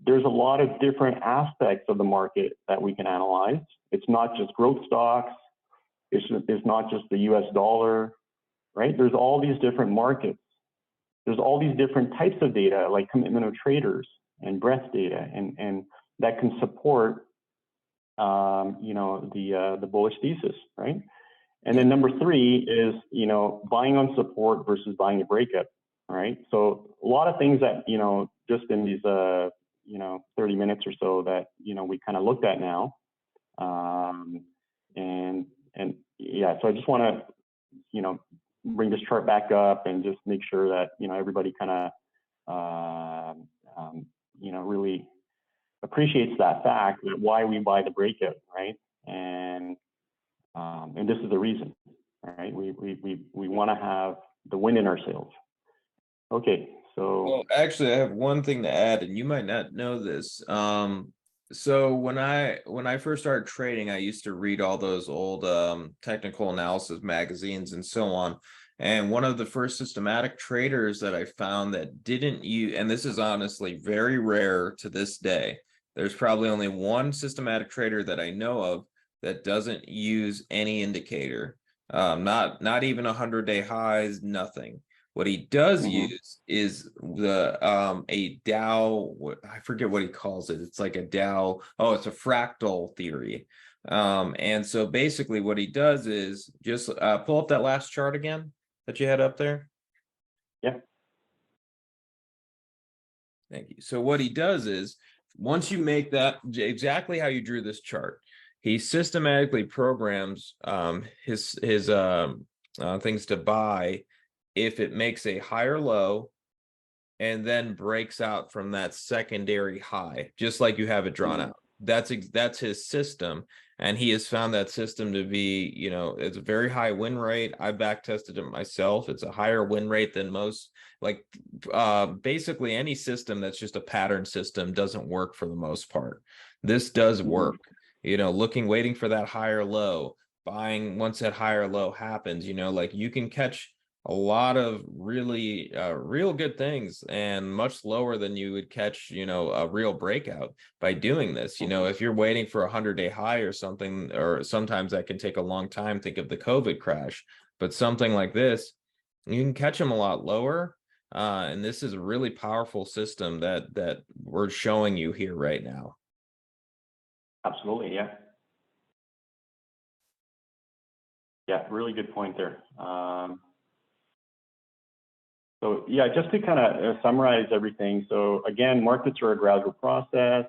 S2: there's a lot of different aspects of the market that we can analyze. It's not just growth stocks. It's not just the US dollar, right? There's all these different markets. There's all these different types of data, like commitment of traders and breadth data, and that can support, the bullish thesis, right? And then number three is, buying on support versus buying a breakup, right? So a lot of things that, just in these, 30 minutes or so that, we kind of looked at now. And yeah, so I just want to, bring this chart back up and just make sure that, everybody kind of, really appreciates that fact that why we buy the breakout, right? And this is the reason, right? We want to have the wind in our sails. Okay, so.
S1: Well, actually, I have one thing to add, and you might not know this. So when I first started trading, I used to read all those old technical analysis magazines and so on. And one of the first systematic traders that I found that didn't use, and this is honestly very rare to this day, there's probably only one systematic trader that I know of that doesn't use any indicator, not even 100-day highs, nothing. What he does use is a Dow, I forget what he calls it. It's like a Dow, oh, it's a fractal theory. And so basically what he does is just pull up that last chart again that you had up there.
S2: Yeah.
S1: Thank you. So what he does is, once you make that exactly how you drew this chart, he systematically programs his things to buy if it makes a higher low and then breaks out from that secondary high, just like you have it drawn out. That's his system, and he has found that system to be, it's a very high win rate. I back tested it myself. It's a higher win rate than most, like basically any system that's just a pattern system doesn't work for the most part. This does work, waiting for that higher low, buying once that higher low happens, like you can catch a lot of really real good things and much lower than you would catch, a real breakout by doing this. If you're waiting for a 100-day high or something, or sometimes that can take a long time, think of the COVID crash, but something like this, you can catch them a lot lower. And this is a really powerful system that we're showing you here right now.
S2: Absolutely. Yeah. Yeah. Really good point there. So yeah, just to kind of summarize everything. So again, markets are a gradual process.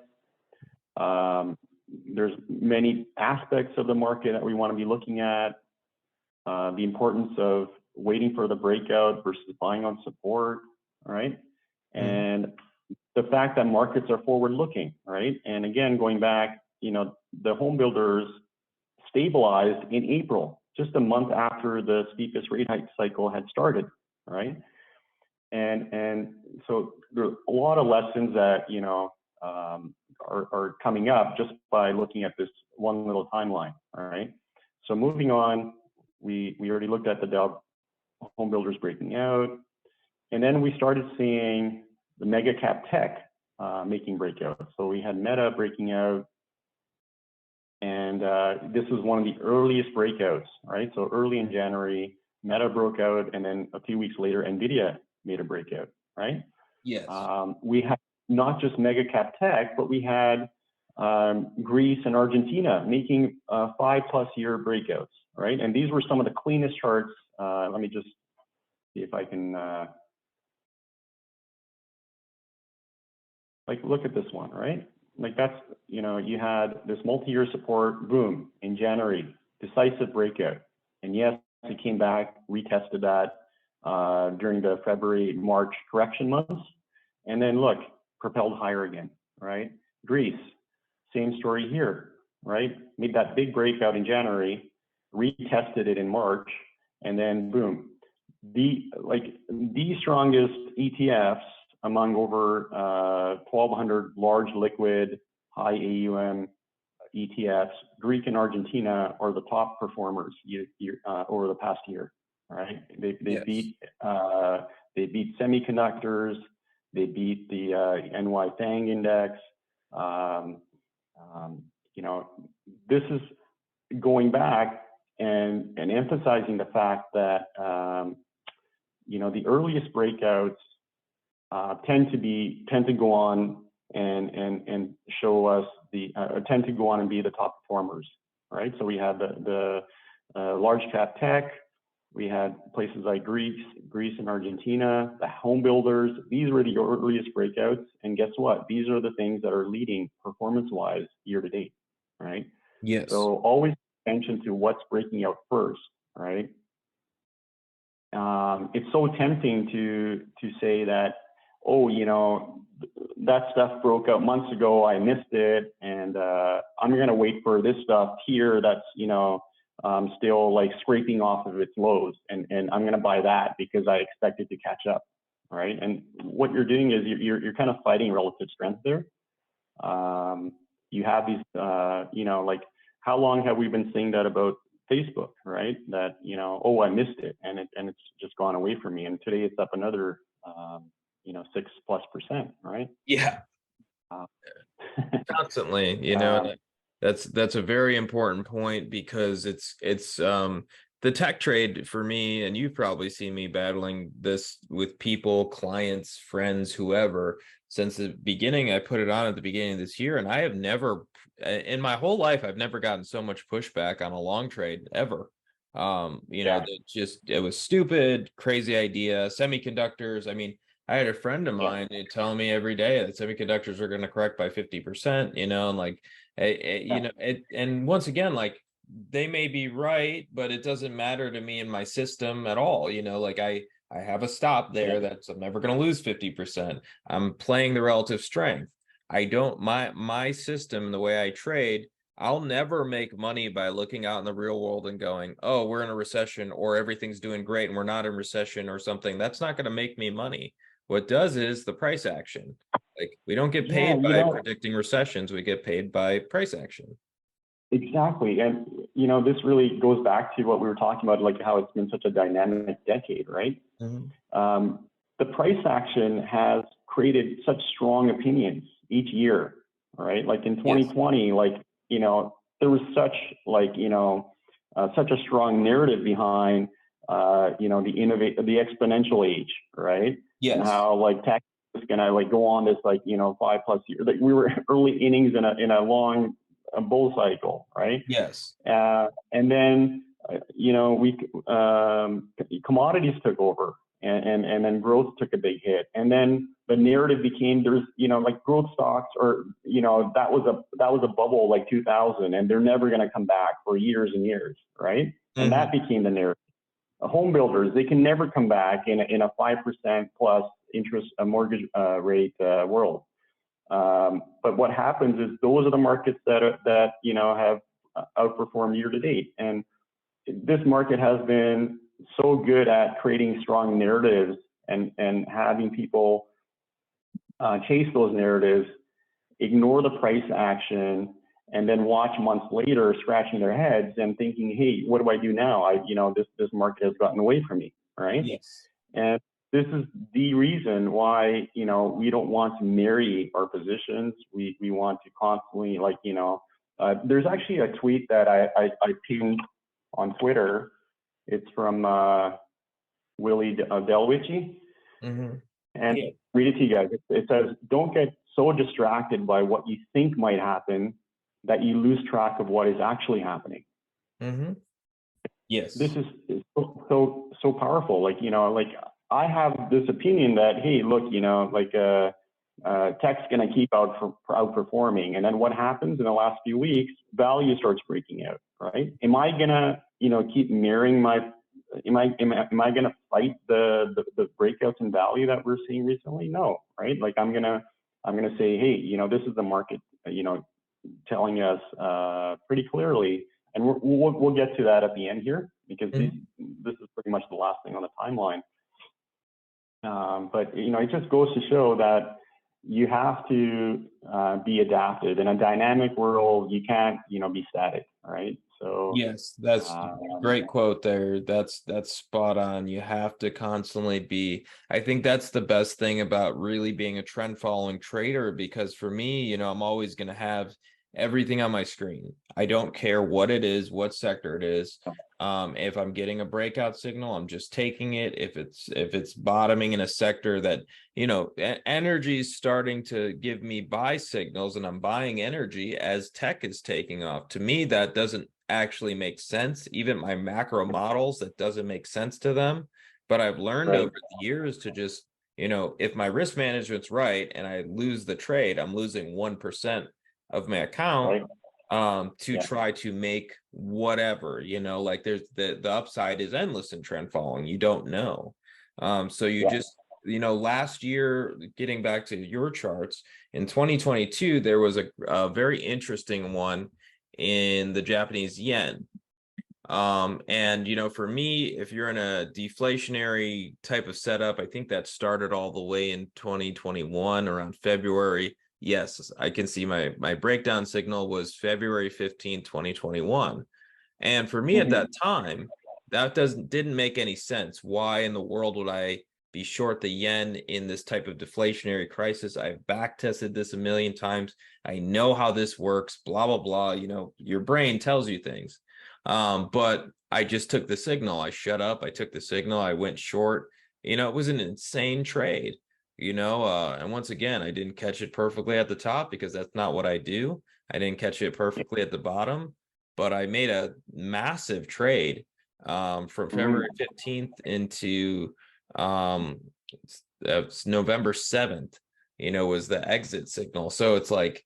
S2: There's many aspects of the market that we want to be looking at. The importance of waiting for the breakout versus buying on support, right? And the fact that markets are forward looking, right? And again, going back, the home builders stabilized in April, just a month after the steepest rate hike cycle had started, right? And so there are a lot of lessons that, are coming up just by looking at this one little timeline, all right? So moving on, we already looked at the home builders breaking out, and then we started seeing the mega cap tech making breakouts. So we had Meta breaking out, and this was one of the earliest breakouts, right? So early in January, Meta broke out, and then a few weeks later, NVIDIA made a breakout, right?
S1: Yes.
S2: We had not just mega cap tech, but we had Greece and Argentina making 5+ year breakouts, right? And these were some of the cleanest charts. Let me just see if I can, look at this one, right? Like that's, you had this multi-year support, boom, in January, decisive breakout. And yes, it came back, retested that during the February, March correction months. And then look, propelled higher again, right? Greece, same story here, right? Made that big breakout in January, retested it in March, and then boom. The strongest ETFs among over 1,200 large liquid, high AUM ETFs, Greek and Argentina are the top performers over the past year, right? They
S1: Yes.
S2: beat semiconductors, they beat the NY FANG index. This is going back and emphasizing the fact that the earliest breakouts tend to go on and show us tend to go on and be the top performers, right? So we had the large cap tech, we had places like Greece and Argentina, the home builders. These were the earliest breakouts, and guess what? These are the things that are leading performance-wise year to date, right?
S1: Yes.
S2: So always pay attention to what's breaking out first, right? It's so tempting to say that, oh, that stuff broke out months ago, I missed it, and I'm gonna wait for this stuff here that's still like scraping off of its lows, and I'm gonna buy that because I expect it to catch up, right? And what you're doing is you're kind of fighting relative strength there. You have these, how long have we been saying that about Facebook, right? That oh, I missed it, and it's just gone away from me, and today it's up another 6+%, right?
S1: Yeah. Constantly, and that's a very important point, because it's the tech trade for me, and you've probably seen me battling this with people, clients, friends, whoever, since the beginning. I put it on at the beginning of this year, and I have never in my whole life, I've never gotten so much pushback on a long trade ever. It was stupid, crazy idea. Semiconductors, I mean, I had a friend of mine telling me every day that semiconductors are going to correct by 50%, and like, and once again, like, they may be right, but it doesn't matter to me in my system at all. Like I have a stop there that's, I'm never going to lose 50%. I'm playing the relative strength. I don't, my system, the way I trade, I'll never make money by looking out in the real world and going, oh, we're in a recession, or everything's doing great and we're not in recession or something. That's not going to make me money. What does is the price action. Like, we don't get paid by predicting recessions. We get paid by price action.
S2: Exactly. And, this really goes back to what we were talking about, like how it's been such a dynamic decade, right? Mm-hmm. The price action has created such strong opinions each year, right? Like in 2020, there was such such a strong narrative behind, the exponential age, right?
S1: Yes.
S2: And how tech is gonna go on this 5+ years. Like we were early innings in a long bull cycle, right?
S1: Yes.
S2: And then commodities took over, and then growth took a big hit. And then the narrative became there's, like growth stocks or, that was a bubble like 2000 and they're never going to come back for years and years, right?
S1: Mm-hmm.
S2: And that became the narrative. Home builders, they can never come back in a 5% plus interest mortgage rate world. But what happens is those are the markets that have outperformed year to date. And this market has been so good at creating strong narratives and having people chase those narratives, ignore the price action, and then watch months later scratching their heads and thinking, hey, what do I do now? This market has gotten away from me, right?
S1: Yes.
S2: And this is the reason why, we don't want to marry our positions. We want to constantly, there's actually a tweet that I pinned on Twitter. It's from Willie Delwichy.
S1: Mm-hmm.
S2: And read it to you guys. It says, don't get so distracted by what you think might happen that you lose track of what is actually happening.
S1: Mm-hmm. Yes.
S2: This is so powerful. I have this opinion that, hey, look, tech's going to keep outperforming. And then what happens in the last few weeks, value starts breaking out, right? Am I going to, keep mirroring am I going to fight the breakouts in value that we're seeing recently? No, right? I'm going to say, hey, this is the market, telling us pretty clearly, and we'll get to that at the end here because this is pretty much the last thing on the timeline. But it just goes to show that you have to be adaptive in a dynamic world. You can't be static, right? So
S1: yes, that's a great quote there. That's spot on. You have to constantly be. I think that's the best thing about really being a trend following trader, because for me, I'm always going to have everything on my screen. I don't care what it is, what sector it is. If I'm getting a breakout signal, I'm just taking it. If it's bottoming in a sector that, energy is starting to give me buy signals and I'm buying energy as tech is taking off. To me, that doesn't actually make sense. Even my macro models, that doesn't make sense to them. But I've learned over the years to just, if my risk management's right and I lose the trade, I'm losing 1% of my account. To try to make whatever, there's the upside is endless in trend following. You don't know. So you just, last year, getting back to your charts, in 2022, there was a very interesting one in the Japanese yen. And for me, if you're in a deflationary type of setup, I think that started all the way in 2021 around February. Yes, I can see my breakdown signal was February 15, 2021. And for me at that time, that didn't make any sense. Why in the world would I be short the yen in this type of deflationary crisis? I've back tested this a million times. I know how this works, blah, blah, blah. Your brain tells you things. But I just took the signal. I shut up. I took the signal. I went short. It was an insane trade. And once again, I didn't catch it perfectly at the top because that's not what I do. I didn't catch it perfectly at the bottom, but I made a massive trade from February 15th into November 7th, was the exit signal. So it's like,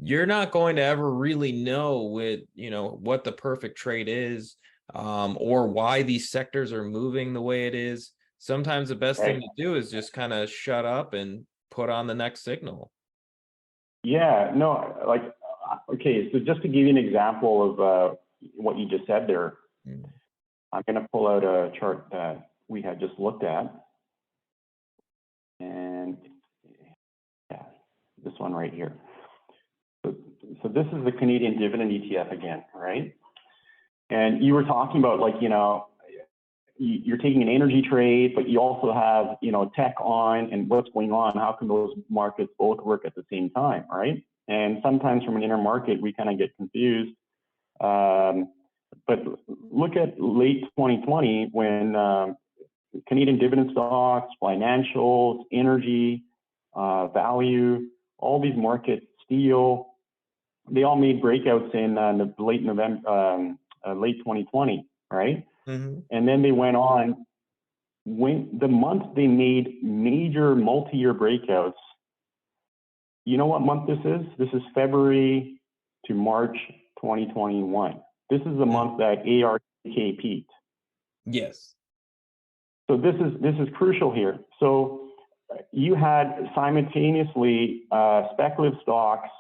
S1: you're not going to ever really know what the perfect trade is, or why these sectors are moving the way it is. Sometimes the best thing to do is just kind of shut up and put on the next signal.
S2: Yeah, no, okay, so just to give you an example of what you just said there, I'm going to pull out a chart that we had just looked at. And yeah, this one right here. So this is the Canadian dividend ETF again, right? And you were talking about you're taking an energy trade, but you also have, tech on and what's going on. How can those markets both work at the same time, right? And sometimes from an inner market, we kind of get confused. But look at late 2020 when Canadian dividend stocks, financials, energy, value, all these markets, steel, they all made breakouts in late 2020, right? And then they went on when the month they made major multi-year breakouts, you know what month this is? This is February to March 2021. This is the month that ARKK peaked.
S1: Yes.
S2: So this is crucial here. So you had simultaneously speculative stocks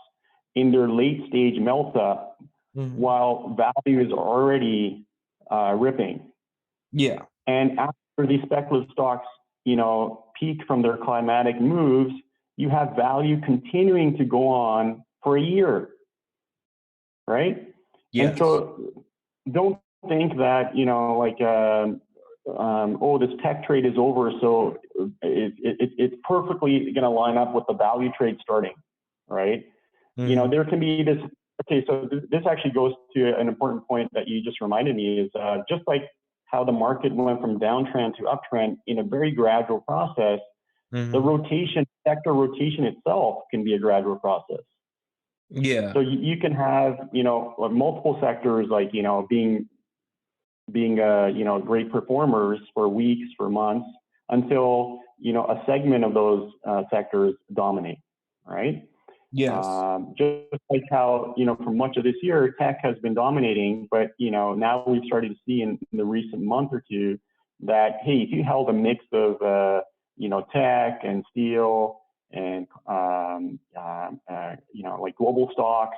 S2: in their late stage melt up, while value is already ripping.
S1: Yeah.
S2: And after these speculative stocks, peak from their climatic moves, you have value continuing to go on for a year, right?
S1: Yes.
S2: And so don't think that, this tech trade is over, so it's perfectly going to line up with the value trade starting, right? There can be this. Okay, so this actually goes to an important point that you just reminded me is just like how the market went from downtrend to uptrend in a very gradual process, the rotation, sector rotation itself can be a gradual process.
S1: Yeah.
S2: So you can have, multiple sectors like, being great performers for weeks, for months, until, a segment of those sectors dominate, right?
S1: Yes.
S2: Just like how, for much of this year, tech has been dominating, but, now we've started to see in the recent month or two that, hey, if you held a mix of, tech and steel and, like global stocks,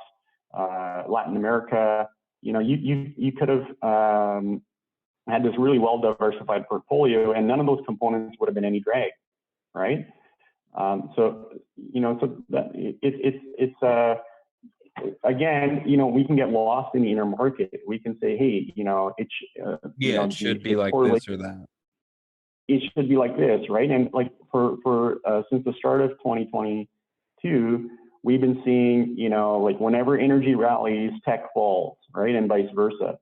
S2: Latin America, you could have had this really well diversified portfolio, and none of those components would have been any drag, right? So that it's again, we can get lost in the inner market. We can say, hey,
S1: it should be like this or that.
S2: It should be like this, right? And like for since the start of 2022, we've been seeing, like whenever energy rallies, tech falls, right, and vice versa.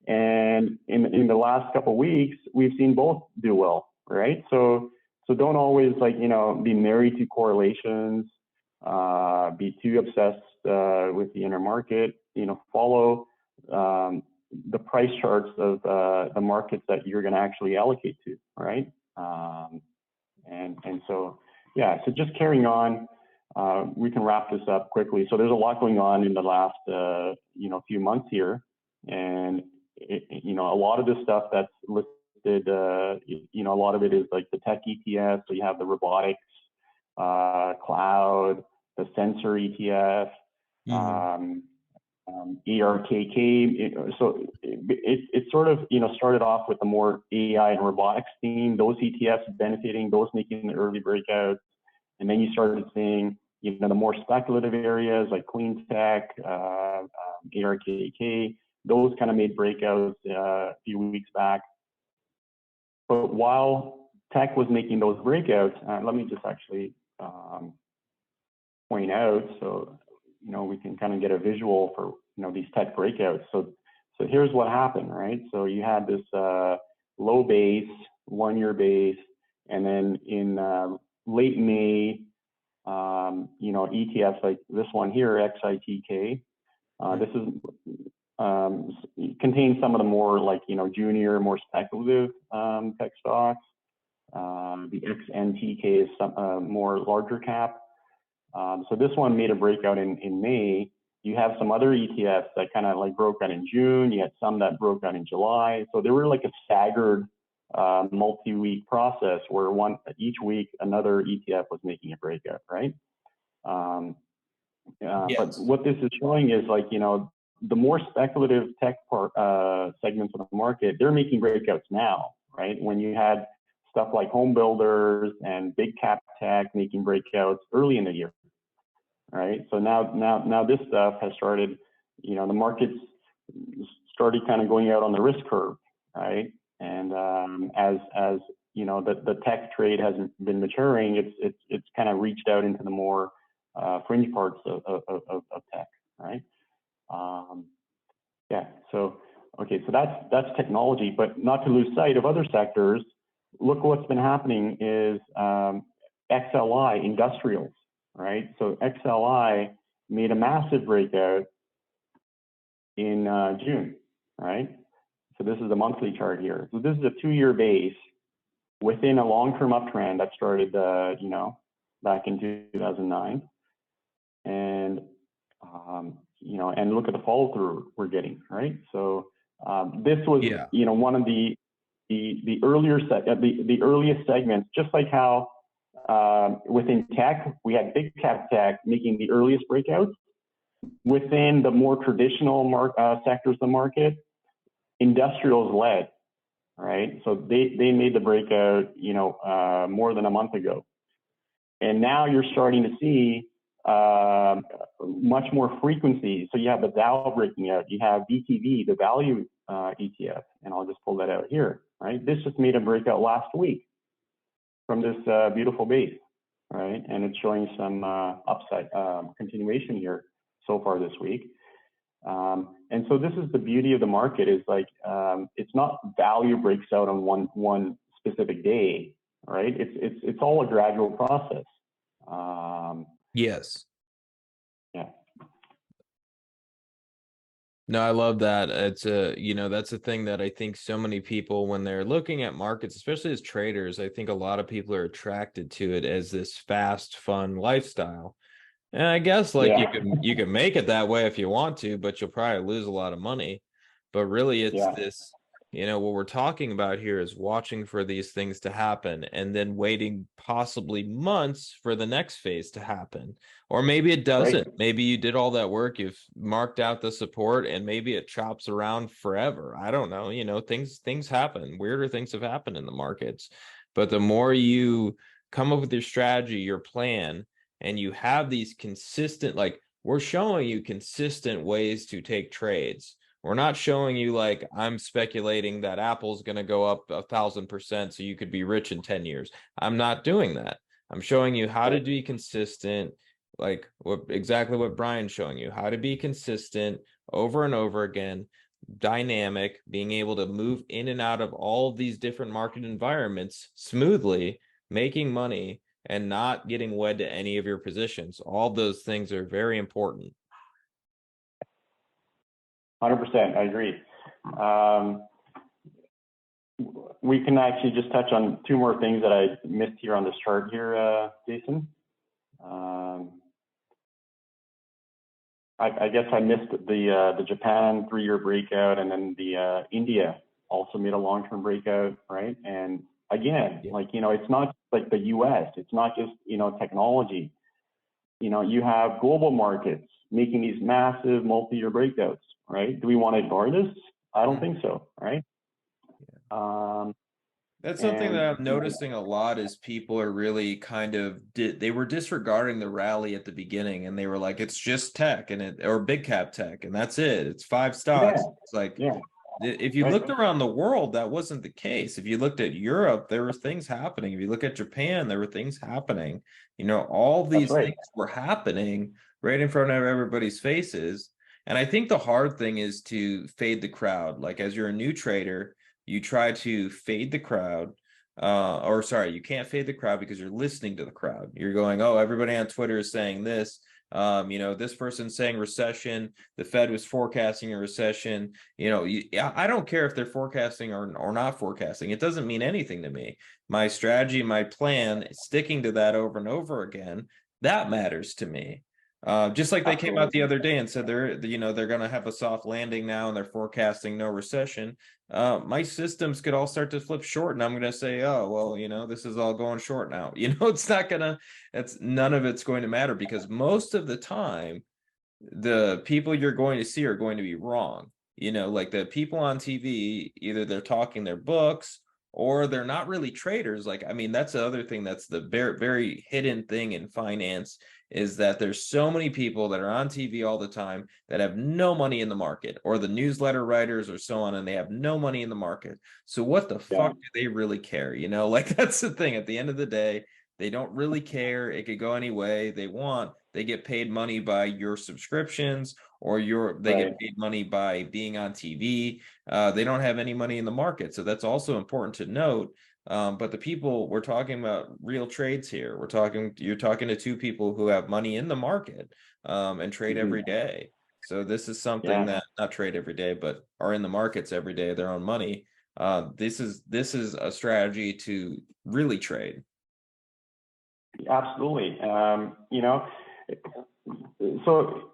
S2: And in the last couple of weeks, we've seen both do well, right? So don't always be married to correlations, be too obsessed with the inner market. Follow the price charts of the markets that you're going to actually allocate to, right? And so yeah, so just carrying on. We can wrap this up quickly. So there's a lot going on in the last few months here, and a lot of this stuff that's listed, a lot of it is like the tech ETF. So you have the robotics, cloud, the sensor ETF, ERKK. So it sort of started off with the more AI and robotics theme. Those ETFs benefiting, those making the early breakouts, and then you started seeing the more speculative areas like clean tech, ERKK. Those kind of made breakouts a few weeks back. But while tech was making those breakouts, let me just actually point out so we can kind of get a visual for these tech breakouts. So here's what happened, right? So you had this low base, 1 year base, and then in late May, ETFs like this one here, XITK. This is contains some of the more junior, more speculative tech stocks. The XNTK is some more larger cap. So this one made a breakout in May. You have some other ETFs that kind of broke out in June. You had some that broke out in July. So they were like a staggered multi-week process where each week another ETF was making a breakout, right?
S1: Yes.
S2: But what this is showing is the more speculative tech segments of the market, they're making breakouts now, right? When you had stuff like home builders and big cap tech making breakouts early in the year, right? So now this stuff has started, the markets started kind of going out on the risk curve, right? And as the tech trade has been maturing, it's kind of reached out into the more fringe parts of tech, right? Yeah. So okay. So that's technology, but not to lose sight of other sectors. Look what's been happening is XLI industrials, right? So XLI made a massive breakout in June, right? So this is the monthly chart here. So this is a 2 year base, within a long-term uptrend that started, back in 2009. And, and look at the follow through we're getting, right? So this was,
S1: Yeah.
S2: one of the the earliest segments, just like how within tech, we had big cap tech making the earliest breakouts. Within the more traditional sectors of the market, industrials led, right? So they made the breakout, more than a month ago. And now you're starting to see much more frequency. So you have the Dow breaking out, you have VTV, the value ETF, and I'll just pull that out here, right? This just made a breakout last week from this beautiful base, right? And it's showing some upside continuation here so far this week. And so this is the beauty of the market, is like it's not value breaks out on one specific day, right? It's all a gradual process.
S1: Yes.
S2: Yeah.
S1: No, I love that. It's that's a thing that I think so many people, when they're looking at markets, especially as traders, I think a lot of people are attracted to it as this fast, fun lifestyle. And I guess like
S2: Yeah.
S1: you can make it that way if you want to, but you'll probably lose a lot of money. But really it's
S2: Yeah.
S1: this, what we're talking about here is watching for these things to happen and then waiting possibly months for the next phase to happen. Or maybe it doesn't.
S2: Right.
S1: Maybe you did all that work, you've marked out the support, and maybe it chops around forever. I don't know. Things happen. Weirder things have happened in the markets. But the more you come up with your strategy, your plan, and you have these consistent, like we're showing you consistent ways to take trades. We're not showing you like I'm speculating that Apple's going to go up 1,000% so you could be rich in 10 years. I'm not doing that. I'm showing you how to be consistent, like exactly what Brian's showing you, how to be consistent over and over again, dynamic, being able to move in and out of all of these different market environments smoothly, making money, and not getting wed to any of your positions. All those things are very important.
S2: 100%. I agree. We can actually just touch on two more things that I missed here on this chart here, Jason. I guess I missed the Japan 3-year breakout, and then the India also made a long-term breakout, right? And again, it's not like the US, it's not just, technology. You have global markets making these massive multi-year breakouts, right? Do we want to ignore this? I don't think so, right?
S1: That's something that I'm noticing a lot, is people are really kind of they were disregarding the rally at the beginning, and they were like, it's just tech or big cap tech, and that's it. It's 5 stocks. It's like, if you looked around the world, that wasn't the case. If you looked at Europe, there were things happening. If you look at Japan, there were things happening. All these things were happening right in front of everybody's faces. And I think the hard thing is to fade the crowd. Like, as you're a new trader, you try to fade the crowd. You can't fade the crowd because you're listening to the crowd. You're going, oh, everybody on Twitter is saying this. This person's saying recession. The Fed was forecasting a recession. I don't care if they're forecasting or not forecasting. It doesn't mean anything to me. My strategy, my plan, sticking to that over and over again, that matters to me. Just like they came out the other day and said they're going to have a soft landing now, and they're forecasting no recession. My systems could all start to flip short, and I'm going to say, oh, well, this is all going short now. None of it's going to matter, because most of the time, the people you're going to see are going to be wrong. Like the people on TV, either they're talking their books or they're not really traders. Like, I mean, that's the other thing that's the very, very hidden thing in finance, is that there's so many people that are on TV all the time that have no money in the market, or the newsletter writers or so on, and they have no money in the market. So what the fuck do they really care? Like, that's the thing. At the end of the day, they don't really care. It could go any way they want. They get paid money by your subscriptions, or they get paid money by being on TV. They don't have any money in the market. So that's also important to note. But the people, we're talking about real trades here. You're talking to two people who have money in the market, and trade every day. So this is something that, not trade every day, but are in the markets every day, their own money. This is a strategy to really trade.
S2: Absolutely. So,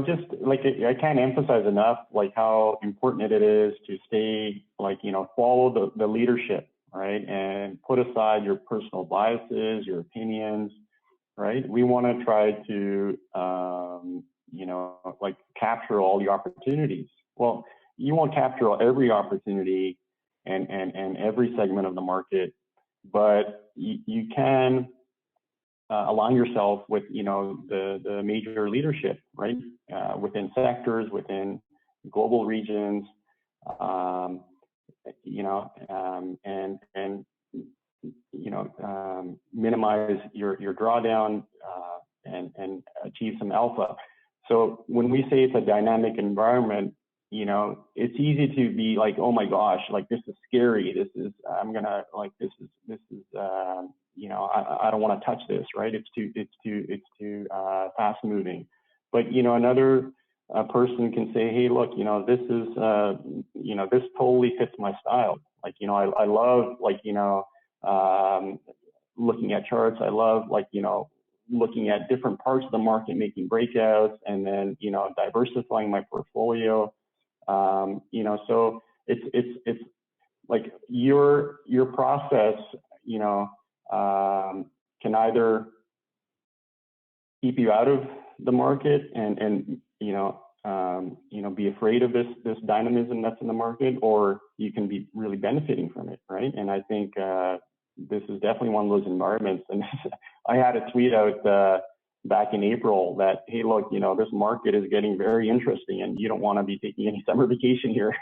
S2: just like I can't emphasize enough, like how important it is to stay, like, follow the leadership, right? And put aside your personal biases, your opinions, right? We want to try to, like capture all the opportunities. Well, you won't capture every opportunity and every segment of the market, but you can align yourself with the major leadership, right? Within sectors, within global regions, um, and minimize your drawdown and achieve some alpha. So when we say it's a dynamic environment, it's easy to be like, oh my gosh, like this is scary. This is I'm gonna like this is I don't want to touch this, right? It's too fast moving. But another person can say, hey, look, this is this totally fits my style. Like I love like looking at charts. I love like looking at different parts of the market, making breakouts, and then diversifying my portfolio. So it's like your process, can either keep you out of the market and be afraid of this dynamism that's in the market, or you can be really benefiting from it, right? And I think this is definitely one of those environments. And I had a tweet out back in April that, hey, look, this market is getting very interesting, and you don't want to be taking any summer vacation here.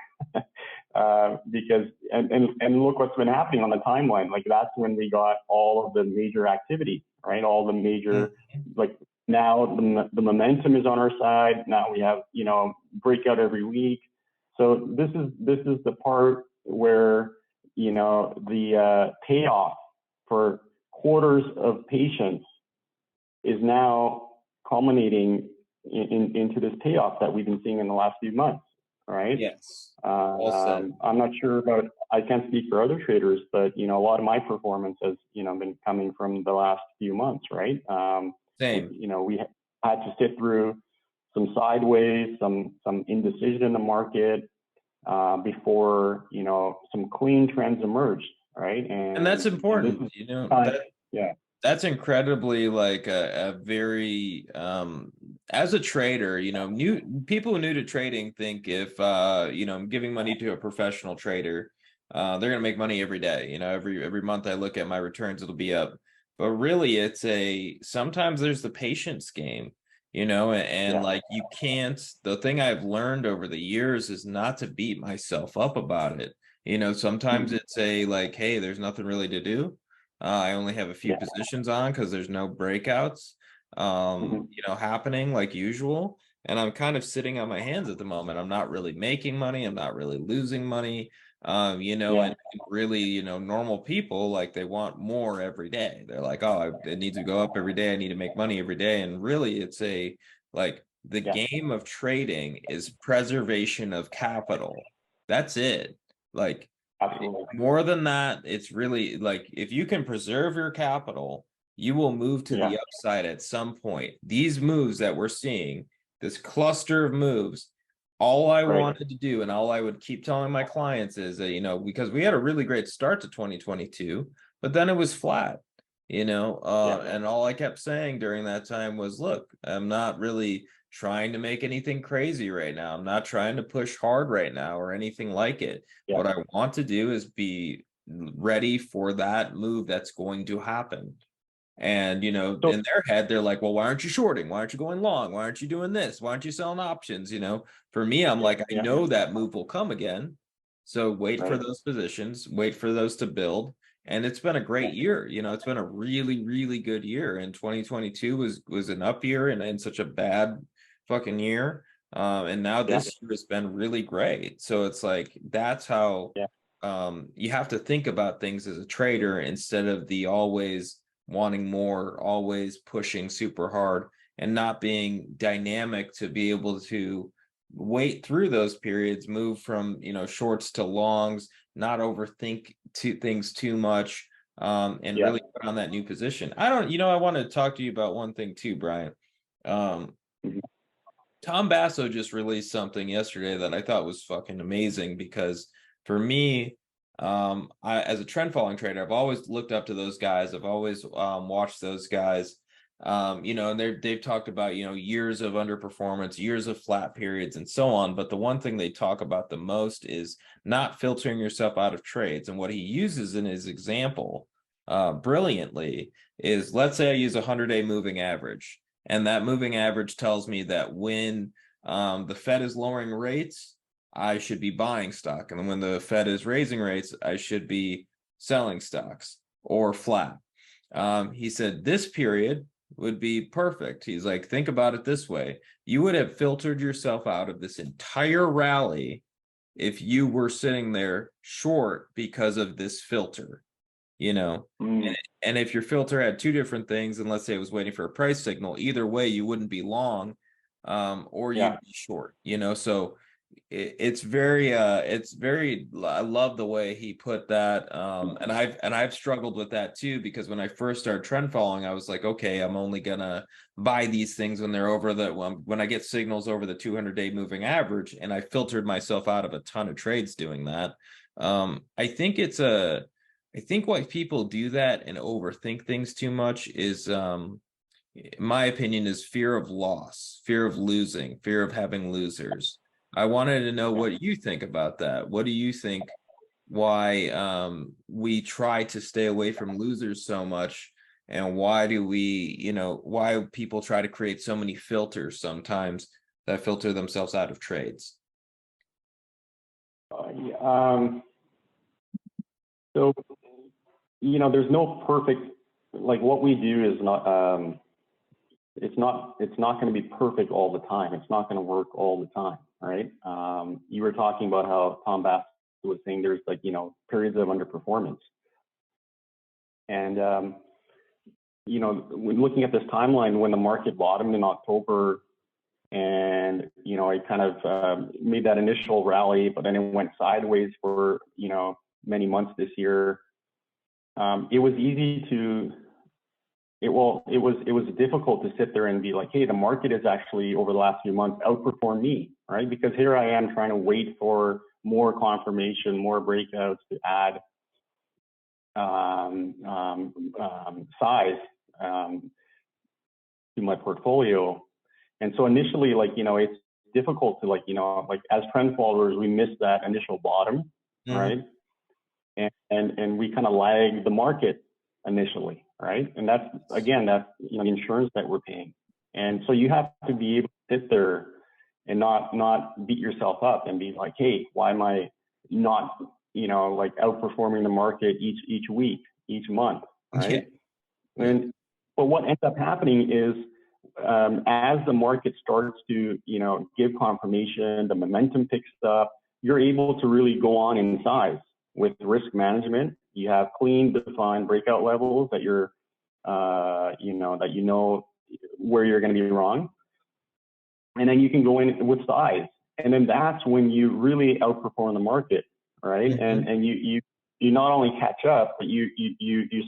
S2: Because and look what's been happening on the timeline. Like that's when we got all of the major activity, right? All the major like now the momentum is on our side. Now we have breakout every week. So this is the part where the payoff for quarters of patience is now culminating into this payoff that we've been seeing in the last few months, right?
S1: Yes. Well said.
S2: I'm not sure about, I can't speak for other traders, but a lot of my performance has been coming from the last few months, right?
S1: Same.
S2: We had to sit through some sideways, some indecision in the market before some clean trends emerged, right?
S1: And that's important.
S2: Yeah.
S1: That's incredibly like a very as a trader, new people new to trading think if I'm giving money to a professional trader, they're gonna make money every day. Every month I look at my returns, it'll be up. But really sometimes there's the patience game, and like you can't, the thing I've learned over the years is not to beat myself up about it. Sometimes it's like, hey, there's nothing really to do. I only have a few positions on because there's no breakouts, happening like usual. And I'm kind of sitting on my hands at the moment. I'm not really making money. I'm not really losing money. And really, normal people, like they want more every day. They're like, oh, it needs to go up every day. I need to make money every day. And really, it's the game of trading is preservation of capital. That's it. Like,
S2: absolutely.
S1: More than that, it's really like if you can preserve your capital, you will move to the upside at some point. These moves that we're seeing, this cluster of moves, all I wanted to do and all I would keep telling my clients is that, because we had a really great start to 2022, but then it was flat, and all I kept saying during that time was, look, I'm not really trying to make anything crazy right now. I'm not trying to push hard right now or anything like it. What I want to do is be ready for that move that's going to happen. And, in their head, they're like, well, why aren't you shorting? Why aren't you going long? Why aren't you doing this? Why aren't you selling options? For me, I'm like, I know that move will come again. So wait for those positions, wait for those to build. And it's been a great year. It's been a really, really good year. And 2022 was an up year and such a bad fucking year. And now this year has been really great. So it's like, that's how you have to think about things as a trader instead of the always wanting more, always pushing super hard and not being dynamic to be able to wait through those periods, move from, shorts to longs, not overthink things too much, and
S2: Yeah.
S1: really put on that new position. I don't, I want to talk to you about one thing too, Brian. Um,
S2: Mhm.
S1: Tom Basso just released something yesterday that I thought was fucking amazing because for me, I as a trend following trader, I've always looked up to those guys. I've always watched those guys. And they've talked about, years of underperformance, years of flat periods, and so on. But the one thing they talk about the most is not filtering yourself out of trades. And what he uses in his example, brilliantly, is let's say I use a 100-day moving average. And that moving average tells me that when the Fed is lowering rates, I should be buying stock. And then when the Fed is raising rates, I should be selling stocks or flat. He said this period would be perfect. He's like, think about it this way. You would have filtered yourself out of this entire rally if you were sitting there short because of this filter, you know.
S2: Mm.
S1: And if your filter had two different things, and let's say it was waiting for a price signal, either way you wouldn't be long, or
S2: Yeah.
S1: you'd be short, so it's very I love the way he put that. And I've struggled with that too, because when I first started trend following, I was like, okay, I'm only gonna buy these things when they're over when I get signals over the 200-day moving average, and I filtered myself out of a ton of trades doing that. I think why people do that and overthink things too much is, my opinion, is fear of loss, fear of losing, fear of having losers. I wanted to know what you think about that. What do you think why we try to stay away from losers so much, and why do we, why people try to create so many filters sometimes that filter themselves out of trades?
S2: Yeah, so, there's no perfect, like what we do is not, it's not going to be perfect all the time. It's not going to work all the time, right? You were talking about how Tom Bass was saying there's like, periods of underperformance. And, when looking at this timeline, when the market bottomed in October and, it kind of made that initial rally, but then it went sideways for, many months this year. It was easy to, it was difficult to sit there and be like, hey, the market is actually over the last few months outperformed me, right? Because here I am trying to wait for more confirmation, more breakouts to add size to my portfolio. And so initially, like, it's difficult to, like, like as trend followers, we miss that initial bottom, right? And we kind of lag the market initially, right? And that's, again, that's, the insurance that we're paying. And so you have to be able to sit there and not beat yourself up and be like, hey, why am I not, like outperforming the market each week, each month, right?
S1: Yeah.
S2: But what ends up happening is, as the market starts to, give confirmation, the momentum picks up, you're able to really go on in size with risk management. You have clean, defined breakout levels that you're, where you're going to be wrong. And then you can go in with size. And then that's when you really outperform the market, right?
S1: Mm-hmm.
S2: And you not only catch up, but you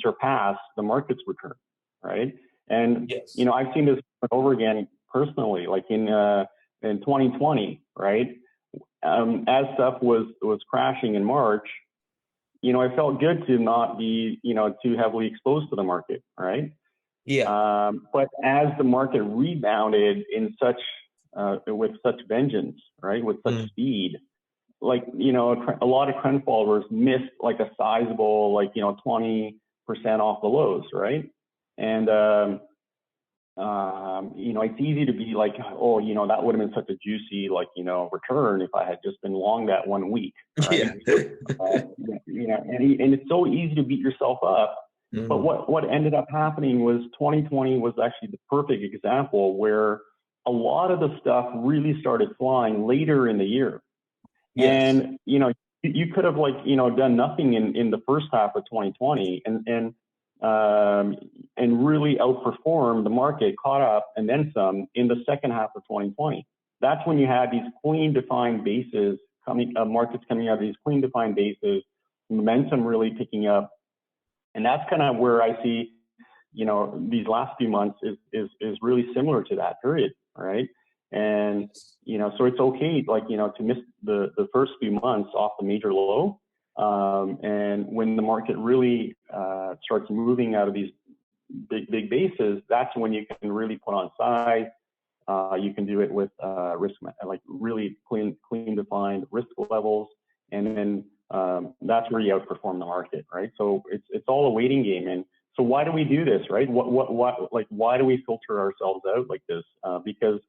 S2: surpass the market's return, right? And,
S1: Yes.
S2: I've seen this over again personally, like in 2020, right? As stuff was crashing in March, I felt good to not be, too heavily exposed to the market, right?
S1: Yeah.
S2: But as the market rebounded in such, with such vengeance, right, with such speed, like, a lot of trend followers missed like a sizable, like, 20% off the lows, right? And, it's easy to be like, oh, that would have been such a juicy, like, return if I had just been long that 1 week, right?
S1: Yeah.
S2: And it's so easy to beat yourself up. But what ended up happening was 2020 was actually the perfect example where a lot of the stuff really started flying later in the year.
S1: Yes.
S2: And, you could have, like, done nothing in the first half of 2020 and really outperformed the market, caught up, and then some in the second half of 2020. That's when you had these clean defined bases markets coming out of these clean defined bases momentum really picking up. And that's kind of where I see, these last few months is really similar to that period, right? And, so it's okay, to miss the first few months off the major low. And when the market really starts moving out of these big bases, that's when you can really put on size. You can do it with risk, like really clean defined risk levels, and then that's where you outperform the market, right? So it's all a waiting game. And so why do we do this, right? Why do we filter ourselves out like this? Because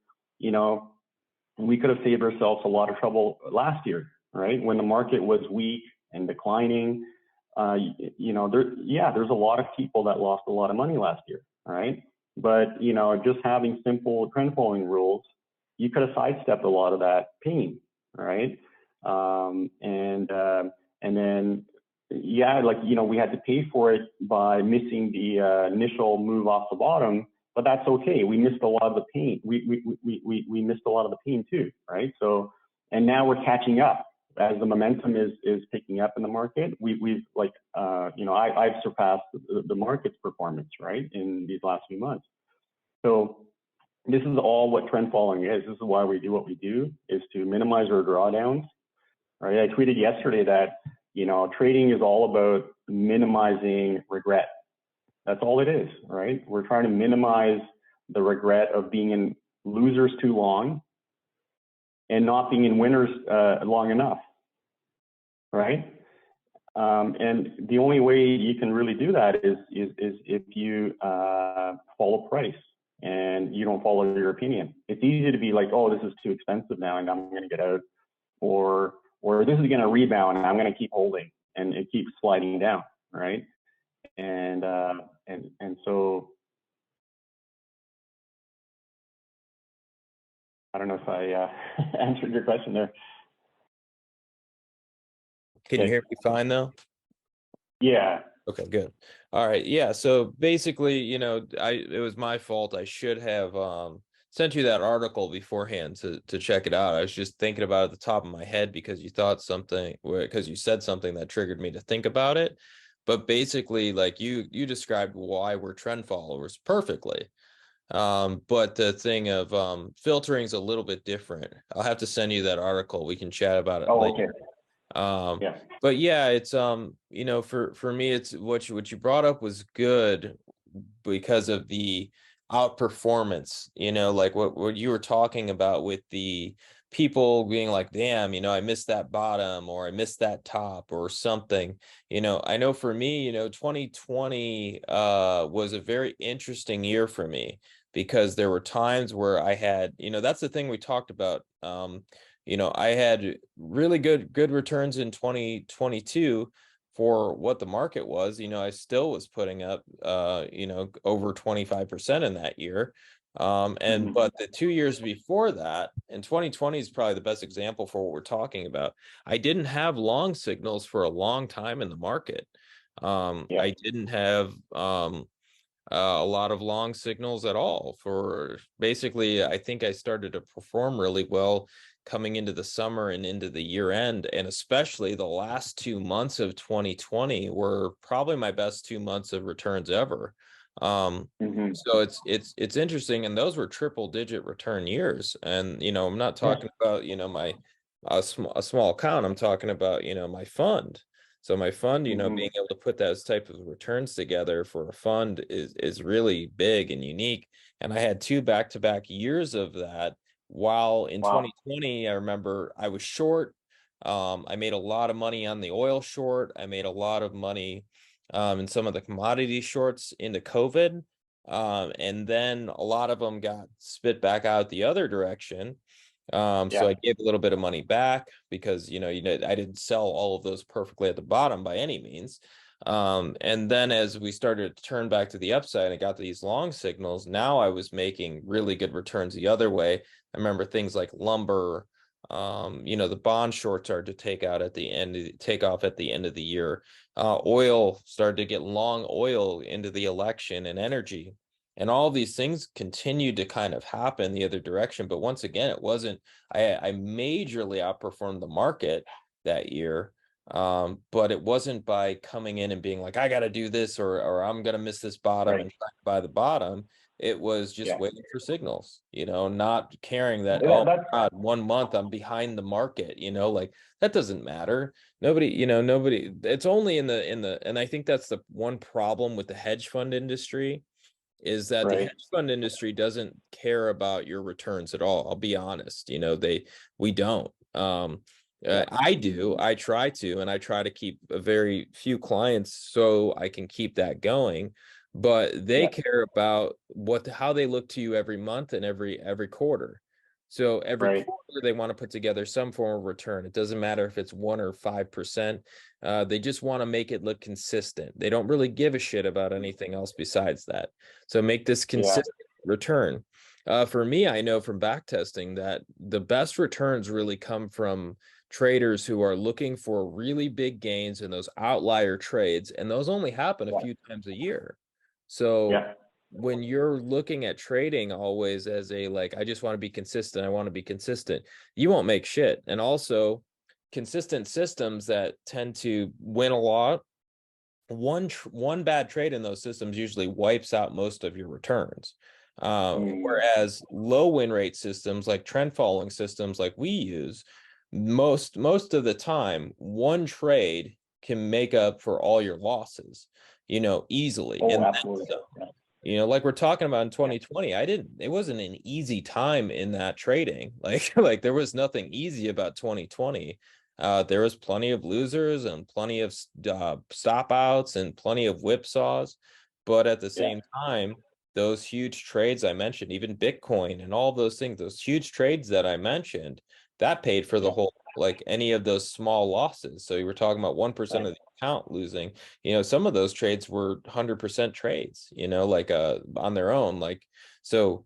S2: we could have saved ourselves a lot of trouble last year, right? When the market was weak and declining, there's a lot of people that lost a lot of money last year, right? But just having simple trend following rules, you could have sidestepped a lot of that pain, right? And then we had to pay for it by missing the initial move off the bottom, but that's okay. We missed a lot of the pain. We missed a lot of the pain too, right? So, and now we're catching up as the momentum is picking up in the market. I've surpassed the market's performance, right, in these last few months. So this is all what trend following is. This is why we do what we do, is to minimize our drawdowns, right? I tweeted yesterday that, trading is all about minimizing regret. That's all it is, right? We're trying to minimize the regret of being in losers too long and not being in winners long enough, right? And the only way you can really do that is if you follow price and you don't follow your opinion. It's easy to be like, oh, this is too expensive now and I'm going to get out, or this is going to rebound and I'm going to keep holding, and it keeps sliding down, right? And so I don't know if I answered your question there.
S1: Can you hear me fine though?
S2: Yeah.
S1: Okay, good. All right. Yeah. So basically, it was my fault. I should have sent you that article beforehand to check it out. I was just thinking about it at the top of my head because you said something that triggered me to think about it. But basically, like you described why we're trend followers perfectly. But the thing of filtering is a little bit different. I'll have to send you that article. We can chat about it later.
S2: Okay. Yeah.
S1: But yeah, it's for me, it's what you brought up was good because of the outperformance, like what you were talking about with the people being like, damn, I missed that bottom, or I missed that top or something. I know for me, 2020 was a very interesting year for me because there were times where I had, that's the thing we talked about. I had really good returns in 2022 for what the market was. I still was putting up, over 25% in that year. But the 2 years before that, and 2020 is probably the best example for what we're talking about. I didn't have long signals for a long time in the market. I didn't have a lot of long signals at all for basically, I think I started to perform really well coming into the summer and into the year end, and especially the last 2 months of 2020 were probably my best 2 months of returns ever. So it's interesting, and those were triple digit return years. And I'm not talking about my a small account. I'm talking about my fund. So my fund, being able to put those type of returns together for a fund is really big and unique. And I had 2 back-to-back years of that. While in 2020, I remember I was short. I made a lot of money on the oil short. I made a lot of money in some of the commodity shorts into COVID. And then a lot of them got spit back out the other direction. So I gave a little bit of money back because, I didn't sell all of those perfectly at the bottom by any means. And then as we started to turn back to the upside and got these long signals, now I was making really good returns the other way. I remember things like lumber, the bond short started to take off at the end of the year. Oil started to get long oil into the election, and energy. And all these things continued to kind of happen the other direction. But once again, it wasn't, I majorly outperformed the market that year. But it wasn't by coming in and being like, I got to do this, or I'm going to miss this bottom
S2: Right.
S1: and try to buy the bottom. It was just
S2: Yeah.
S1: waiting for signals, not caring that,
S2: That,
S1: oh
S2: that's
S1: my God, 1 month I'm behind the market, like that doesn't matter. Nobody, it's only and I think that's the one problem with the hedge fund industry is that the
S2: right.
S1: hedge fund industry doesn't care about your returns at all. I'll be honest, we don't.
S2: Yeah.
S1: I do. I try to, and I try to keep a very few clients so I can keep that going. But they
S2: Yeah.
S1: care about how they look to you every month and every quarter. So every
S2: Right.
S1: quarter they want to put together some form of return. It doesn't matter if it's 1 or 5%. They just want to make it look consistent. They don't really give a shit about anything else besides that. So make this
S2: Yeah.
S1: consistent return. For me, I know from back testing that the best returns really come from traders who are looking for really big gains in those outlier trades, and those only happen a
S2: Yeah.
S1: few times a year. So
S2: Yeah.
S1: when you're looking at trading always as a like, I just want to be consistent, I want to be consistent, you won't make shit. And also, consistent systems that tend to win a lot, one bad trade in those systems usually wipes out most of your returns.
S2: Mm,
S1: Whereas low win rate systems like trend following systems like we use, most of the time, one trade can make up for all your losses, easily.
S2: oh,
S1: And
S2: absolutely.
S1: so,
S2: Yeah.
S1: like we're talking about in
S2: Yeah.
S1: 2020, it wasn't an easy time in that trading. Like there was nothing easy about 2020. There was plenty of losers and plenty of stop outs and plenty of whipsaws. But at the
S2: Yeah.
S1: same time, those huge trades I mentioned, even Bitcoin and all those things, those huge trades that I mentioned, that paid for the
S2: Yeah.
S1: whole, like any of those small losses. So you were talking about 1%
S2: Right.
S1: of the account losing. Some of those trades were 100% trades, like on their own. So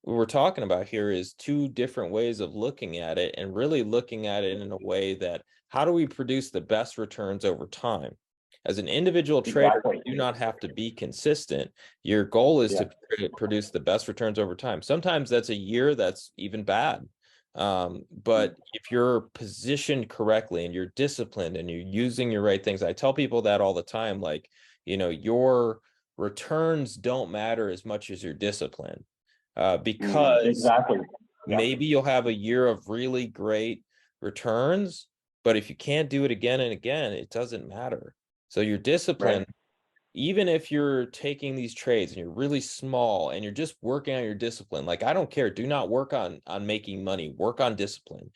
S1: what we're talking about here is two different ways of looking at it, and really looking at it in a way that, how do we produce the best returns over time? As an individual trader,
S2: Exactly.
S1: you do not have to be consistent. Your goal is
S2: Yeah.
S1: to produce the best returns over time. Sometimes that's a year that's even bad. But if you're positioned correctly and you're disciplined and you're using your right things, I tell people that all the time, like, your returns don't matter as much as your discipline. Because
S2: Exactly. Yeah.
S1: maybe you'll have a year of really great returns, but if you can't do it again and again, it doesn't matter. So your
S2: Right.
S1: discipline, even if you're taking these trades and you're really small and you're just working on your discipline, like, I don't care, do not work on making money, work on discipline.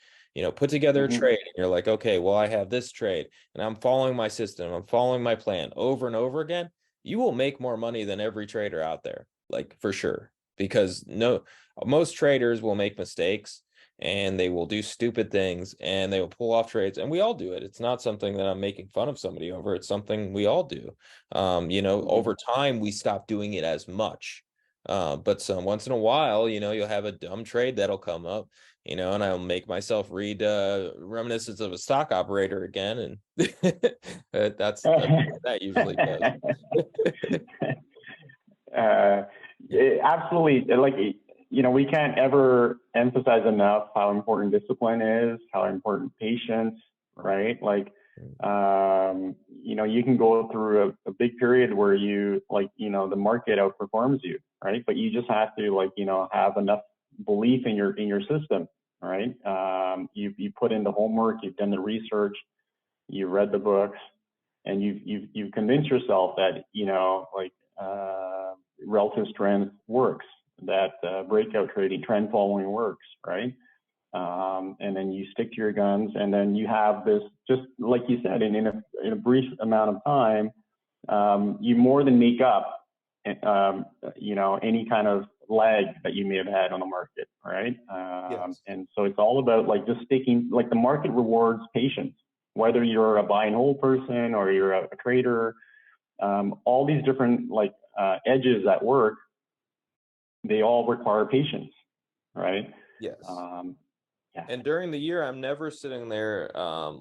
S1: Put together a
S2: Hmm.
S1: trade and you're like, okay, well, I have this trade and I'm following my system, I'm following my plan over and over again. You will make more money than every trader out there, like, for sure. Because no, most traders will make mistakes and they will do stupid things and they will pull off trades, and we all do it. It's not something that I'm making fun of somebody over. It's something we all do. Over time we stop doing it as much. But some once in a while, you'll have a dumb trade that'll come up, and I'll make myself read Reminiscence of a Stock Operator again, and that's what that usually does.
S2: uh, Absolutely. Like, we can't ever emphasize enough how important discipline is, how important patience, right? Like, you can go through a big period where the market outperforms you, right? But you just have to, have enough belief in your system, right? You put in the homework, you've done the research, you've read the books, and you've convinced yourself that, relative strength works, that breakout trading, trend following works, right? And then you stick to your guns, and then you have this, just like you said, in a brief amount of time, you more than make up, any kind of lag that you may have had on the market, right?
S1: Yes.
S2: And so it's all about just sticking. Like, the market rewards patience, whether you're a buy and hold person or you're a trader. All these different edges at work, they all require patience, right?
S1: Yes.
S2: Um, yeah.
S1: And during the year, I'm never sitting there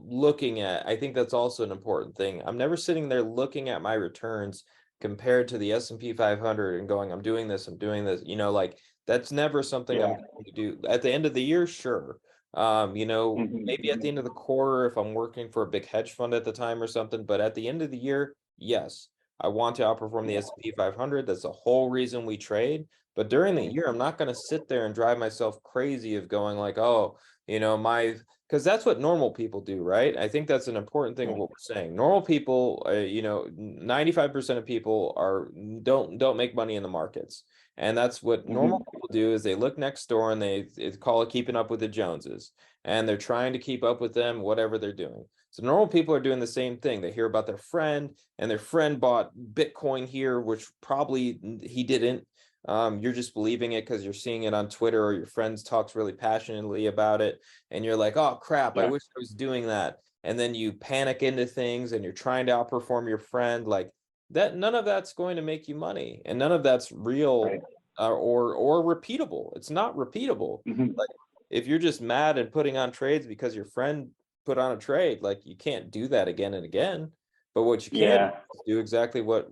S1: looking at, I think that's also an important thing. I'm never sitting there looking at my returns compared to the S&P 500 and going, I'm doing this, I'm doing this. Like, that's never something I'm
S2: Yeah.
S1: going to do. At the end of the year, sure. Maybe at the end of the quarter, if I'm working for a big hedge fund at the time or something, but at the end of the year, yes, I want to outperform the S&P 500. That's the whole reason we trade. But during the year, I'm not going to sit there and drive myself crazy of going like, oh, because that's what normal people do, right? I think that's an important thing of what we're saying. Normal people, 95% of people don't make money in the markets. And that's what normal people do is they look next door and they call it keeping up with the Joneses. And they're trying to keep up with them, whatever they're doing. So normal people are doing the same thing. They hear about their friend and their friend bought Bitcoin here, which probably he didn't. You're just believing it because you're seeing it on Twitter or your friends talks really passionately about it. And you're like, oh crap, I wish I was doing that. And then you panic into things and you're trying to outperform your friend. Like that, none of that's going to make you money. And none of that's real.
S2: Right.
S1: Or repeatable. It's not repeatable. Like if you're just mad and putting on trades because your friend put on a trade, like you can't do that again and again. But what you can do exactly what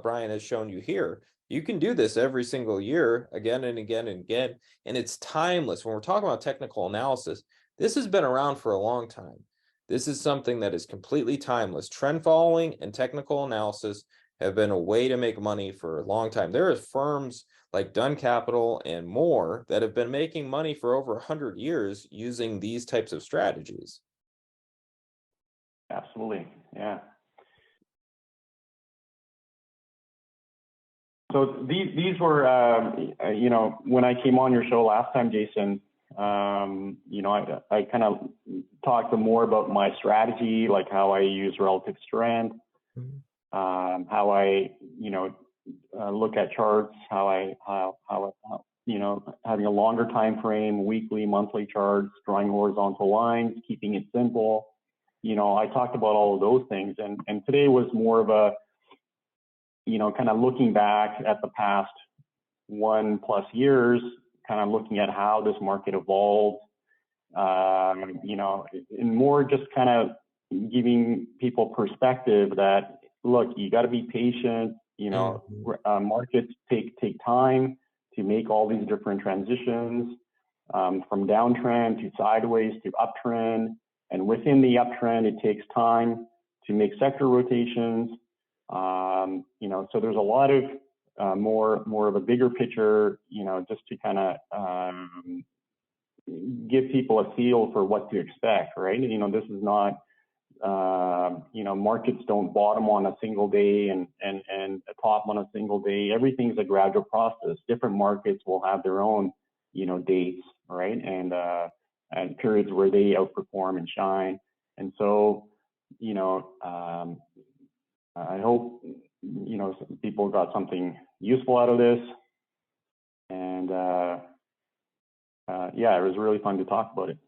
S1: Brian has shown you here. You can do this every single year, again and again and again, and it's timeless. When we're talking about technical analysis, this has been around for a long time. This is something that is completely timeless. Trend following and technical analysis have been a way to make money for a long time. There are firms like Dunn Capital and more that have been making money for over 100 years using these types of strategies.
S2: Absolutely, yeah. So these were, when I came on your show last time, Jason, I kind of talked more about my strategy, like how I use relative strength, how I, look at charts, how having a longer time frame, weekly, monthly charts, drawing horizontal lines, keeping it simple. I talked about all of those things, and today was more of a, kind of looking back at the past 1+ years, kind of looking at how this market evolved, and more just kind of giving people perspective that, look, you got to be patient. Markets take time to make all these different transitions, from downtrend to sideways to uptrend. And within the uptrend, it takes time to make sector rotations. So there's a lot of more of a bigger picture, just to kind of give people a feel for what to expect, right? This is not, markets don't bottom on a single day and top on a single day. Everything's a gradual process. Different markets will have their own, dates, right? And periods where they outperform and shine. And so, I hope, people got something useful out of this. And it was really fun to talk about it.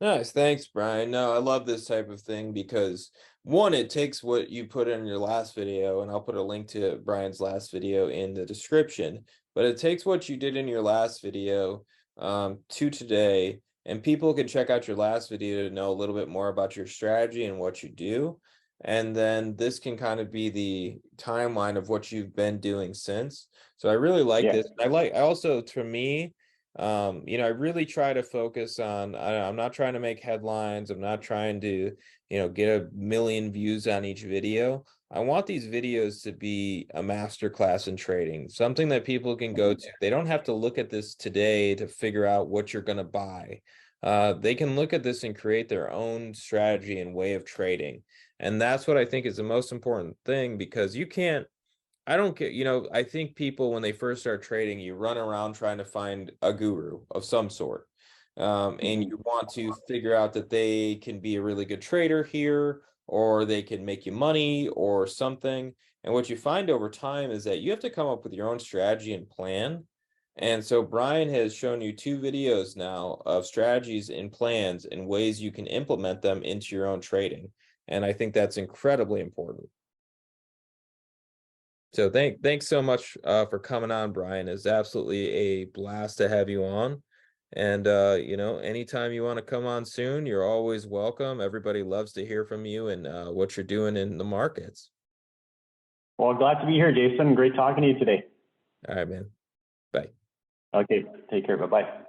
S1: Nice. Thanks, Brian. No, I love this type of thing because one, it takes what you put in your last video, and I'll put a link to Brian's last video in the description, but it takes what you did in your last video to today, and people can check out your last video to know a little bit more about your strategy and what you do. And then this can kind of be the timeline of what you've been doing since. So I really like this. I also, to me, I really try to focus on, I'm not trying to make headlines. I'm not trying to, get a million views on each video. I want these videos to be a masterclass in trading, something that people can go to. They don't have to look at this today to figure out what you're going to buy. They can look at this and create their own strategy and way of trading. And that's what I think is the most important thing, because I don't care, I think people, when they first start trading, you run around trying to find a guru of some sort. And you want to figure out that they can be a really good trader here, or they can make you money or something. And what you find over time is that you have to come up with your own strategy and plan. And so Brian has shown you 2 videos now of strategies and plans and ways you can implement them into your own trading. And I think that's incredibly important. So thanks so much for coming on, Brian. It's absolutely a blast to have you on. And anytime you want to come on soon, you're always welcome. Everybody loves to hear from you and what you're doing in the markets.
S2: Well, glad to be here, Jason. Great talking to you today.
S1: All right, man. Bye.
S2: Okay, take care. Bye-bye.